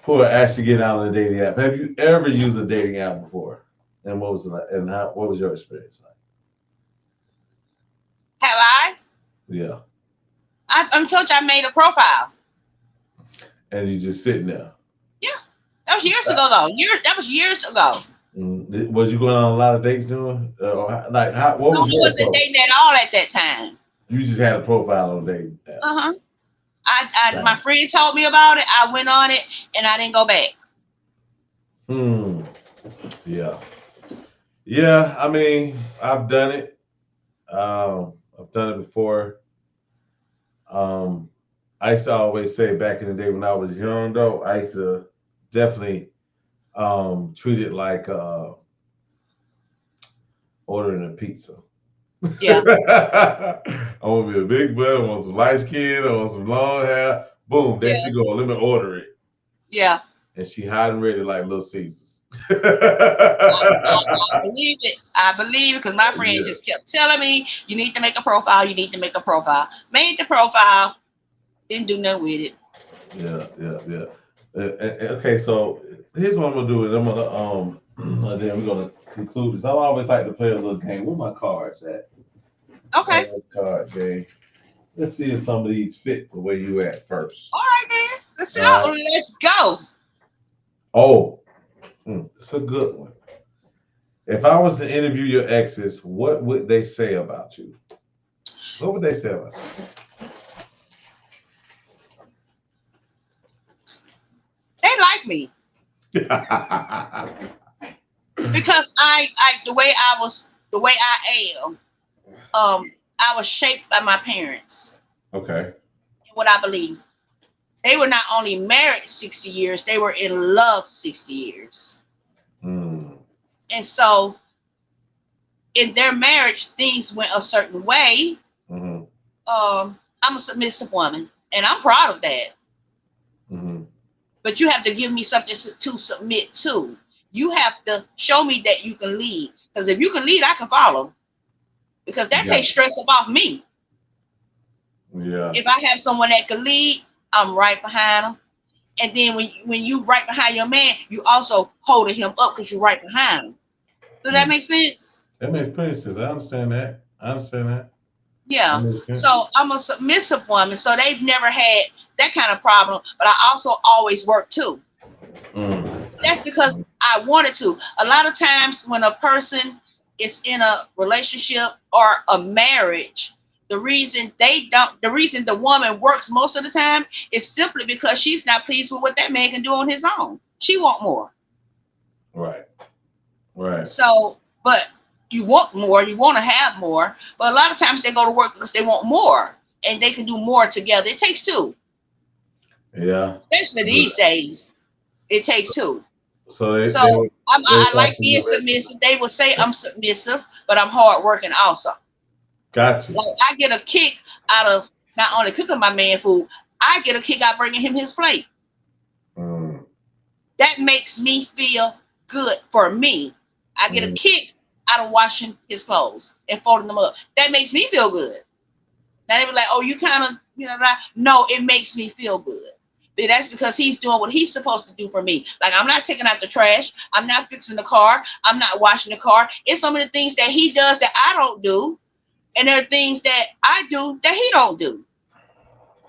Speaker 1: who are actually getting out on the dating app. Have you ever used a dating app before? And what was it like? And what was your experience like?
Speaker 2: Have I?
Speaker 1: Yeah.
Speaker 2: I'm told you I made a profile.
Speaker 1: And you just sitting there.
Speaker 2: Yeah, that was years ago though. That was years ago.
Speaker 1: Was you going on a lot of dates doing? Like, what
Speaker 2: No,
Speaker 1: was
Speaker 2: I
Speaker 1: your
Speaker 2: wasn't
Speaker 1: approach?
Speaker 2: dating at all at that time.
Speaker 1: You just had a profile on dating app.
Speaker 2: Uh huh. My
Speaker 1: Right.
Speaker 2: friend told me about it. I went on it and I didn't go back.
Speaker 1: Hmm. Yeah. Yeah. I mean, I've done it. I've done it before. Um, I used to always say back in the day when I was young, though, I used to definitely treat it like ordering a pizza.
Speaker 2: Yeah,
Speaker 1: I want me a big butt. I want some light skin. I want some long hair. Boom, there she
Speaker 2: yeah,
Speaker 1: go. Let me order it,
Speaker 2: yeah.
Speaker 1: and she hot and ready like Little Caesars.
Speaker 2: I believe it. I believe it because my friend
Speaker 1: Yeah,
Speaker 2: just kept telling me, you need to make a profile. You need to make a profile. Made the profile. Didn't do nothing with it.
Speaker 1: yeah, yeah, yeah. Okay, so here's what I'm gonna do. Is I'm gonna and then we're gonna conclude this. I always like to play a little game. Where my cards at?
Speaker 2: Okay.
Speaker 1: Card game. Let's see if some of these fit the way you at first.
Speaker 2: All right then. Let's
Speaker 1: All
Speaker 2: go.
Speaker 1: right.
Speaker 2: Let's go.
Speaker 1: Oh, it's a good one. If I was to interview your exes, what would they say about you? What would they say about
Speaker 2: They like me
Speaker 1: you?
Speaker 2: because the way I am. I was shaped by my parents
Speaker 1: Okay.
Speaker 2: and what I believe. They were not only married 60 years, they were in love 60 years.
Speaker 1: Mm.
Speaker 2: And so in their marriage, things went a certain way.
Speaker 1: Hmm.
Speaker 2: I'm a submissive woman, and I'm proud of that.
Speaker 1: Hmm.
Speaker 2: But you have to give me something to submit to. You have to show me that you can lead. Because if you can lead, I can follow. Because that takes
Speaker 1: Gotcha.
Speaker 2: stress off me.
Speaker 1: Yeah.
Speaker 2: If I have someone that can lead, I'm right behind them. And then when you right behind your man, you also holding him up because you're right behind him. Does that
Speaker 1: Mm.
Speaker 2: make sense?
Speaker 1: That makes plenty sense. I understand that. I understand that. That
Speaker 2: Yeah.
Speaker 1: makes sense.
Speaker 2: So I'm a submissive woman. So they've never had that kind of problem. But I also always work too.
Speaker 1: Mm.
Speaker 2: That's because I wanted to. A lot of times when a person is in a relationship or a marriage, the reason the woman works most of the time is simply because she's not pleased with what that man can do on his own. She want more.
Speaker 1: Right. Right.
Speaker 2: So, but you want more, you want to have more, but a lot of times they go to work because they want more and they can do more together. It takes two,
Speaker 1: Yeah.
Speaker 2: especially
Speaker 1: But
Speaker 2: these days. It takes two.
Speaker 1: so
Speaker 2: So
Speaker 1: they
Speaker 2: I
Speaker 1: want
Speaker 2: like
Speaker 1: some
Speaker 2: being
Speaker 1: direction.
Speaker 2: submissive. They would say I'm submissive, but I'm hard working also.
Speaker 1: Got you.
Speaker 2: Like I get a kick out of not only cooking my man food, I get a kick out bringing him his plate.
Speaker 1: Mm.
Speaker 2: That makes me feel good for me. I get a
Speaker 1: Mm.
Speaker 2: kick out of washing his clothes and folding them up. That makes me feel good. Now they be like, "Oh, you kind of, No, it makes me feel good. But that's because he's doing what he's supposed to do for me. Like I'm not taking out the trash. I'm not fixing the car. I'm not washing the car. It's some of the things that he does that I don't do, and there are things that I do that he don't do.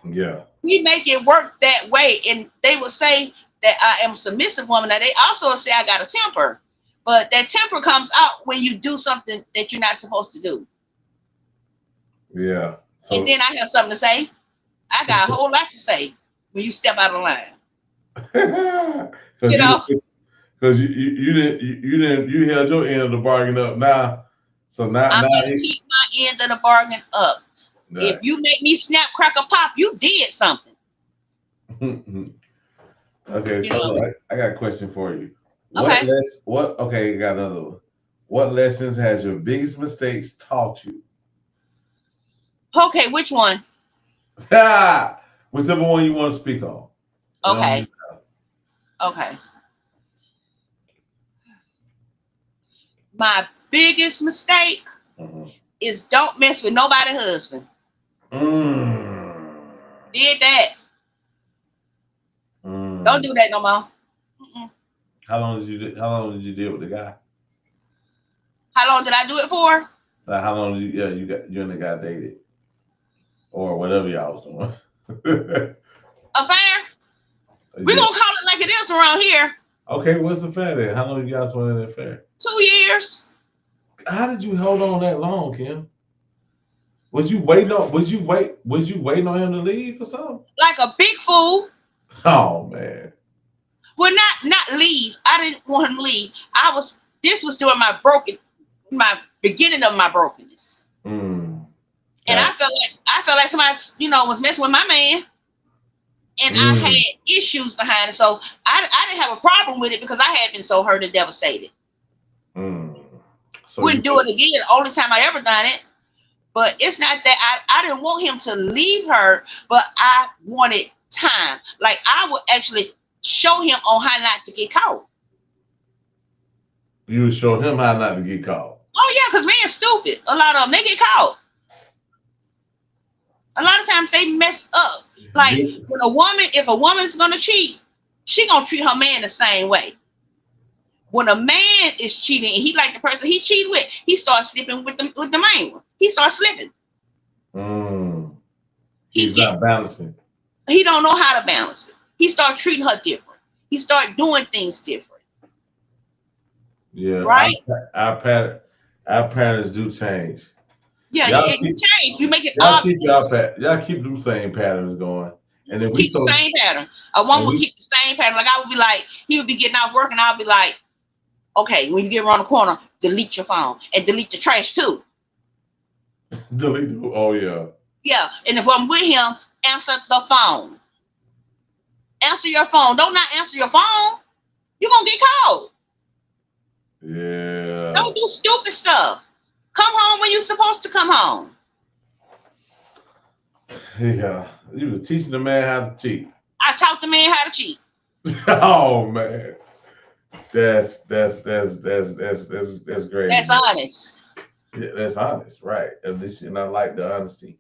Speaker 1: Yeah.
Speaker 2: We make it work that way, and they would say that I am a submissive woman. Now they also say I got a temper, but that temper comes out when you do something that you're not supposed to do.
Speaker 1: Yeah.
Speaker 2: And
Speaker 1: So
Speaker 2: then I have something to say. I got a whole lot to say when you step out of line.
Speaker 1: because
Speaker 2: You know,
Speaker 1: you held your end of the bargain up now. So now
Speaker 2: I'm gonna
Speaker 1: he
Speaker 2: keep my end of the bargain up. If
Speaker 1: right.
Speaker 2: you make me snap, crack, or pop, you did something.
Speaker 1: Okay,
Speaker 2: You
Speaker 1: so
Speaker 2: know.
Speaker 1: look, I got a question for you.
Speaker 2: Okay.
Speaker 1: What okay, I got another one. What lessons has your biggest mistakes taught you?
Speaker 2: Okay. Which one?
Speaker 1: Ah, whichever one you want to speak on. It don't
Speaker 2: Okay.
Speaker 1: even matter.
Speaker 2: Okay. My biggest mistake
Speaker 1: Mhm.
Speaker 2: is don't mess with nobody's husband.
Speaker 1: Mm.
Speaker 2: Did that. Don't
Speaker 1: Mm.
Speaker 2: do that no more. Mm-mm.
Speaker 1: How long did you deal with the guy?
Speaker 2: How long did I do it for?
Speaker 1: Like how long did you and the guy dated or whatever y'all was doing?
Speaker 2: Affair? We're
Speaker 1: Yeah.
Speaker 2: gonna call it like it is around here.
Speaker 1: Okay, what's the fair then? How long you guys went in the fair?
Speaker 2: 2 years.
Speaker 1: How did you hold on that long, Kim? Was you waiting on was you waiting on him to leave or something?
Speaker 2: Like a big fool.
Speaker 1: Oh man.
Speaker 2: Well, not leave. I didn't want him to leave. This was during my beginning of my brokenness.
Speaker 1: Mm.
Speaker 2: And
Speaker 1: Got
Speaker 2: I felt like somebody, was messing with my man. And I
Speaker 1: mm.
Speaker 2: had issues behind it. So I didn't have a problem with it because I had been so hurt and devastated.
Speaker 1: Mm. So you
Speaker 2: Wouldn't do it again. Only time I ever done it. But it's not that I didn't want him to leave her, but I wanted time. Like I would actually show him on how not to get caught.
Speaker 1: you show him how not to get caught.
Speaker 2: Oh yeah, because men stupid. A lot of them they get caught. A lot of times they mess up. Like
Speaker 1: You
Speaker 2: if a woman's gonna cheat, she gonna treat her man the same way. When a man is cheating and he like the person he cheated with, he starts sleeping with the main one. He starts slipping.
Speaker 1: mm.
Speaker 2: He
Speaker 1: He's
Speaker 2: get
Speaker 1: not balancing.
Speaker 2: he don't know how to balance it. He start treating her different. He start doing things different.
Speaker 1: Yeah,
Speaker 2: Right?
Speaker 1: our pattern, our patterns do change.
Speaker 2: Yeah,
Speaker 1: Y'all
Speaker 2: you
Speaker 1: keep
Speaker 2: change. You make it obvious.
Speaker 1: y'all keep them same patterns going, and then we
Speaker 2: Keep the
Speaker 1: so
Speaker 2: same pattern. A woman
Speaker 1: and
Speaker 2: would
Speaker 1: we
Speaker 2: keep the same pattern. Like I would be like, he would be getting out work, and I'll be like, okay, when you get around the corner, delete your phone and delete the trash too.
Speaker 1: delete. Oh yeah,
Speaker 2: Yeah, and if I'm with him, answer the phone. Answer your phone. Don't not answer your phone. You're gonna get caught.
Speaker 1: yeah,
Speaker 2: Don't do stupid stuff. Come home when you're supposed to come home.
Speaker 1: yeah. You was teaching the man how to cheat.
Speaker 2: I taught the man how to cheat.
Speaker 1: Oh man, that's crazy,
Speaker 2: That's
Speaker 1: man.
Speaker 2: honest.
Speaker 1: Yeah, that's honest, right? And I like the honesty.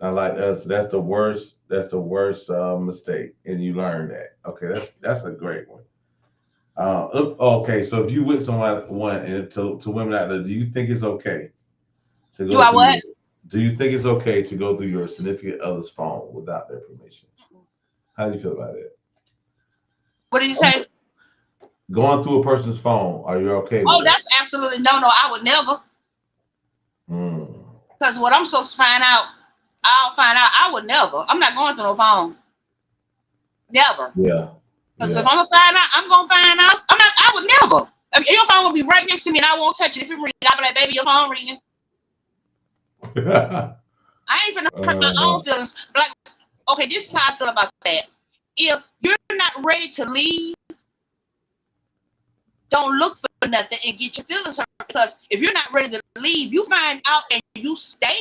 Speaker 1: I like us. That's the worst. That's the worst mistake, and you learn that. Okay, that's a great one. Okay, so if you with someone one and to women out there, do you think it's okay to
Speaker 2: Do
Speaker 1: go
Speaker 2: I
Speaker 1: through
Speaker 2: what?
Speaker 1: your? Do you think it's okay to go through your significant other's phone without their permission? How do you feel about it?
Speaker 2: What did you say?
Speaker 1: Going through a person's phone, are you okay with
Speaker 2: Oh,
Speaker 1: it?
Speaker 2: that's absolutely no, no. I would never.
Speaker 1: Mm.
Speaker 2: Because what I'm supposed to find out, I'll find out. I would never. I'm not going through no phone. Never.
Speaker 1: Yeah,
Speaker 2: Because if
Speaker 1: yeah.
Speaker 2: I'm gonna find out, I'm gonna find out. I'm not. I would never. I mean, your phone will be right next to me, and I won't touch it. If it ring, I'll be like, "Baby, your phone ringing." I ain't finna hurt my
Speaker 1: uh,
Speaker 2: own feelings. But like, okay, this is how I feel about that. If you're not ready to leave, don't look for nothing and get your feelings hurt. Because if you're not ready to leave, you find out and you stay,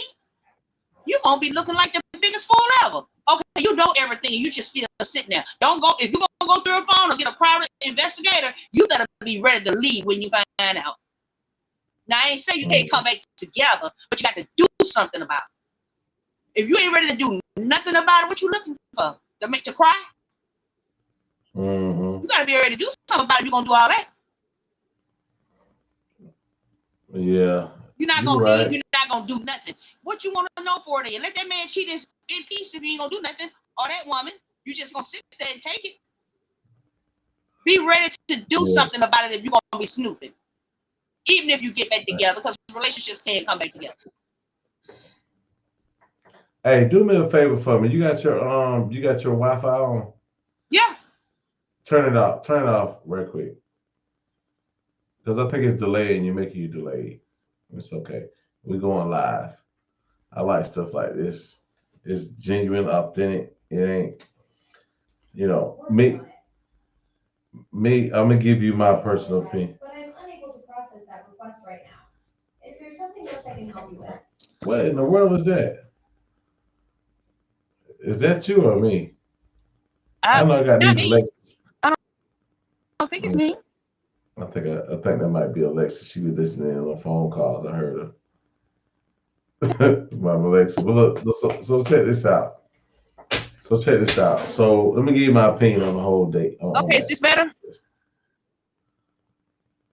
Speaker 2: you're gonna be looking like the biggest fool ever. Okay, you know everything, you just still sitting there. Don't go if you're gonna go through a phone or get a private investigator, you better be ready to leave when you find out. Now I ain't saying you can't come back together, but you got to do something about it. If you ain't ready to do nothing about it, what you looking for? To make you cry?
Speaker 1: mm-hmm.
Speaker 2: You gotta be ready to do something about it. You're gonna do all that.
Speaker 1: Yeah,
Speaker 2: You're not
Speaker 1: you're
Speaker 2: gonna leave.
Speaker 1: right.
Speaker 2: You're not gonna do nothing. What you want to know for it? Let that man cheat in peace if he ain't gonna do nothing, or that woman. You just gonna sit there and take it. Be ready to do
Speaker 1: Yeah.
Speaker 2: something about it if you're gonna be snooping. Even if you get back together, because relationships can't come back together.
Speaker 1: Hey, do me a favor for me. You got your Wi-Fi on.
Speaker 2: Yeah.
Speaker 1: Turn it off. Turn it off real quick. Because I think it's delayed and you're making you delayed. It's okay. We're going live. I like stuff like this. It's genuine, authentic. It ain't, me, I'm gonna give you my personal opinion.
Speaker 3: But I'm unable to process that request right now. Is there something else I can help you with?
Speaker 1: What in the world is that? Is that you or me? I
Speaker 2: I,
Speaker 1: know I got
Speaker 2: not
Speaker 1: these
Speaker 2: me.
Speaker 1: Alexas.
Speaker 2: don't think it's me.
Speaker 1: I think that might be Alexa. She be listening on phone calls. I heard her. My Alexa. But look, so check this out. So let me give you my opinion on the whole date. On
Speaker 2: Okay, is
Speaker 1: that.
Speaker 2: this better?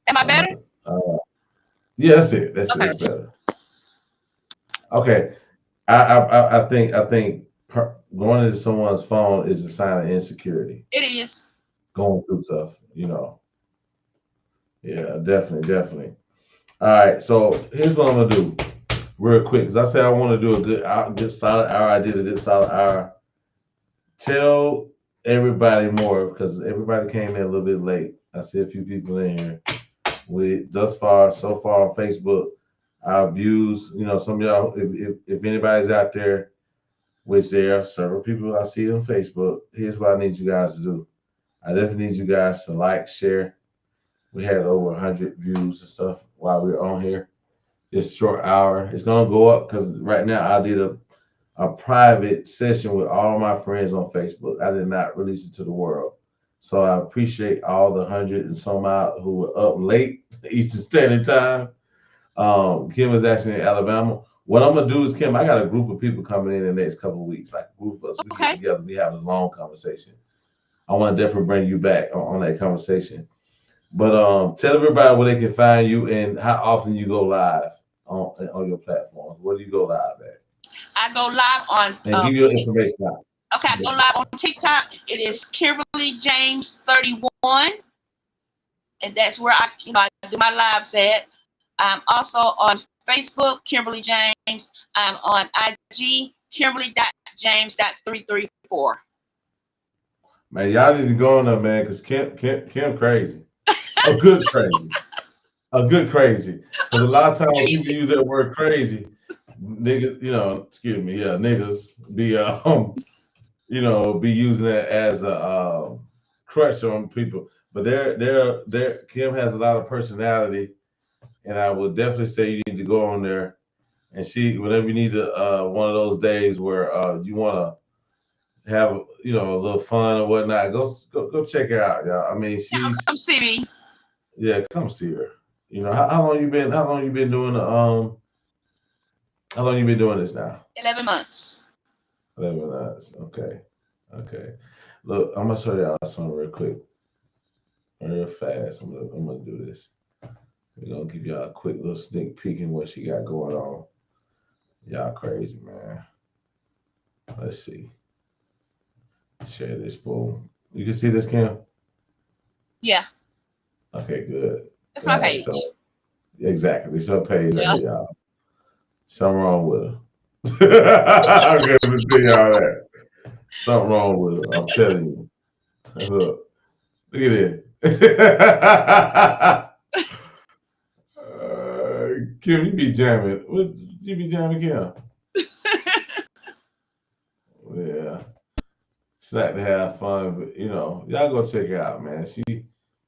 Speaker 2: Am I better?
Speaker 1: Uh, yeah, that's it.
Speaker 2: Okay.
Speaker 1: It's better. Okay. I think going into someone's phone is a sign of insecurity.
Speaker 2: It is.
Speaker 1: Going through stuff, you know. Yeah, definitely. All right, so here's what I'm gonna do, real quick, because I said I want to do a good solid hour. I did a good solid hour. Tell everybody more because everybody came in a little bit late. I see a few people in here. So far on Facebook, our views. You know, some of y'all, if anybody's out there, which there are several people I see on Facebook. Here's what I need you guys to do. I definitely need you guys to like, share. We had over 100 views and stuff while we were on here. This short hour, it's gonna go up because right now I did a private session with all my friends on Facebook. I did not release it to the world. So I appreciate all the 100 and some out who were up late Eastern Standard Time. Kim is actually in Alabama. What I'm gonna do is, Kim, I got a group of people coming in the next couple of weeks, like a group of us. We get
Speaker 2: Okay.
Speaker 1: together, we have a long conversation. I want to definitely bring you back on that conversation. But tell everybody where they can find you and how often you go live on your platforms. Where do you go live at?
Speaker 2: I go live on
Speaker 1: And give your information out.
Speaker 2: okay, I go live on TikTok. It is Kimberly James 31. And that's where I do my lives at. I'm also on Facebook, Kimberly James. I'm on IG, Kimberly.James.334.
Speaker 1: Man, y'all need to go on there, man, because Kim crazy. A good crazy. A good crazy. Because a lot of times when people use that word crazy, niggas, excuse me, yeah, niggas be be using it as a crutch on people. But Kim has a lot of personality, and I would definitely say you need to go on there and whenever you need one of those days where you want to have a little fun or whatnot, go check her out, y'all. I mean,
Speaker 2: Come see me.
Speaker 1: Yeah, come see her. How long you been doing how long you been doing this now?
Speaker 2: 11 months.
Speaker 1: 11 months. Okay. Look, I'm gonna show y'all something real quick, real fast. I'm gonna do this. We're gonna give y'all a quick little sneak peek in what she got going on. Y'all crazy, man. Let's see. Share this, boom. You can see this, Kim?
Speaker 2: Yeah.
Speaker 1: Okay, good.
Speaker 2: That's my page.
Speaker 1: So, exactly. It's her page right here, y'all. Something wrong with her. I'm gonna tell y'all that. Something wrong with her. I'm telling you. Look at it. Kim, you be jamming. What you be jamming, Kim? Yeah. She's like to have fun, but y'all go check her out, man.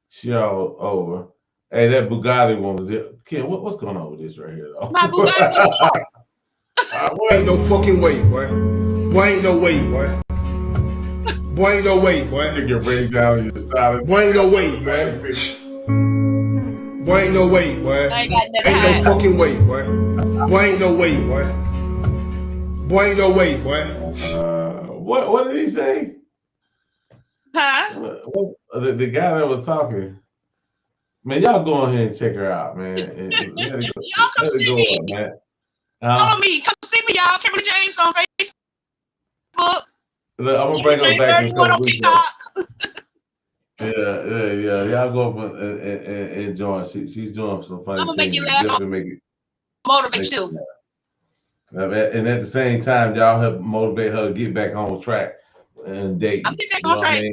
Speaker 1: She all over. Hey, that Bugatti one was there. Kim, what's going on with this right here, though?
Speaker 2: My Bugatti was
Speaker 4: Ain't no fucking way, boy. Boy, ain't no way, boy. Boy, ain't no way, boy.
Speaker 1: Your breakdown, your stylist.
Speaker 4: Boy, ain't no way, boy. Boy, ain't no way, boy.
Speaker 2: I ain't got nothing
Speaker 4: Ain't no fucking way, boy. Boy, ain't no way, boy. Boy, ain't no way, boy.
Speaker 1: What did he say?
Speaker 2: Huh?
Speaker 1: The guy that was talking. Man, y'all go on here and check her out, man. And let it go,
Speaker 2: Y'all come see me.
Speaker 1: Up, man.
Speaker 2: Follow me. Come see me, y'all. Kimberly James on Facebook.
Speaker 1: Look, I'm gonna bring her back in a couple weeks. Yeah. Y'all go up and join. She's doing some funny
Speaker 2: I'm gonna
Speaker 1: things.
Speaker 2: make you laugh. Motivate you.
Speaker 1: And at the same time, y'all help motivate her to get back on track and date.
Speaker 2: I'm getting back on track.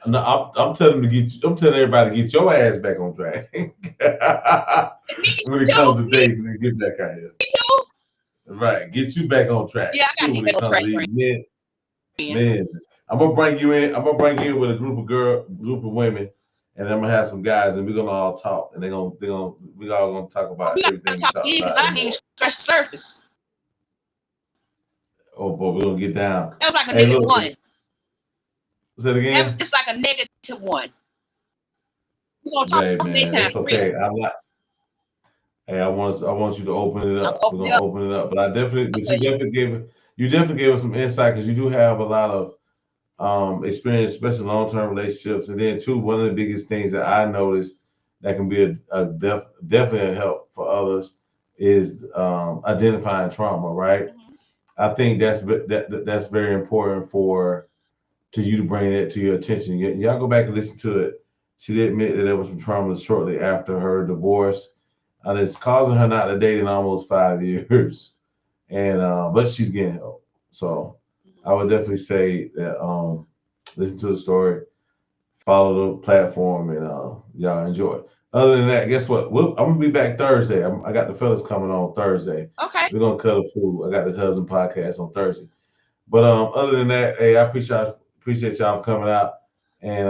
Speaker 1: No, I'm telling everybody to get your ass back on track. When it comes to dating, and get back out here.
Speaker 2: Me too.
Speaker 1: Right, get you back on track.
Speaker 2: Yeah, I gotta get back on track.
Speaker 1: I'm gonna bring you in. I'm gonna bring you in with a group of women, and I'm gonna have some guys, and we're gonna all talk, and we all gonna talk about everything.
Speaker 2: I need to scratch the surface.
Speaker 1: Oh boy, we're gonna get down.
Speaker 2: That was like a negative one.
Speaker 1: Say it again.
Speaker 2: It's like a negative one. We're gonna talk
Speaker 1: Hey
Speaker 2: next
Speaker 1: man,
Speaker 2: time
Speaker 1: it's
Speaker 2: for real.
Speaker 1: okay. I'm not. Hey, I want you to open it
Speaker 2: I'm
Speaker 1: up. We're
Speaker 2: opening
Speaker 1: gonna
Speaker 2: up
Speaker 1: open it up. But I definitely, but
Speaker 2: for you.
Speaker 1: you definitely gave us some insight because you do have a lot of experience, especially long-term relationships. And then too, one of the biggest things that I noticed that can be definitely a help for others is identifying trauma. Right.
Speaker 2: Mhm.
Speaker 1: I think that's very important for to you to bring it to your attention. Y'all go back and listen to it. She did admit that there was some trauma shortly after her divorce, and it's causing her not to date in almost 5 years. And but she's getting help. So
Speaker 2: Mhm.
Speaker 1: I would definitely say that listen to the story, follow the platform, and y'all enjoy. Other than that, guess what? I'm gonna be back Thursday. I got the fellas coming on Thursday.
Speaker 2: Okay.
Speaker 1: We're gonna cut a food. I got the cousin podcast on Thursday. But other than that, hey, I appreciate y'all for coming out, and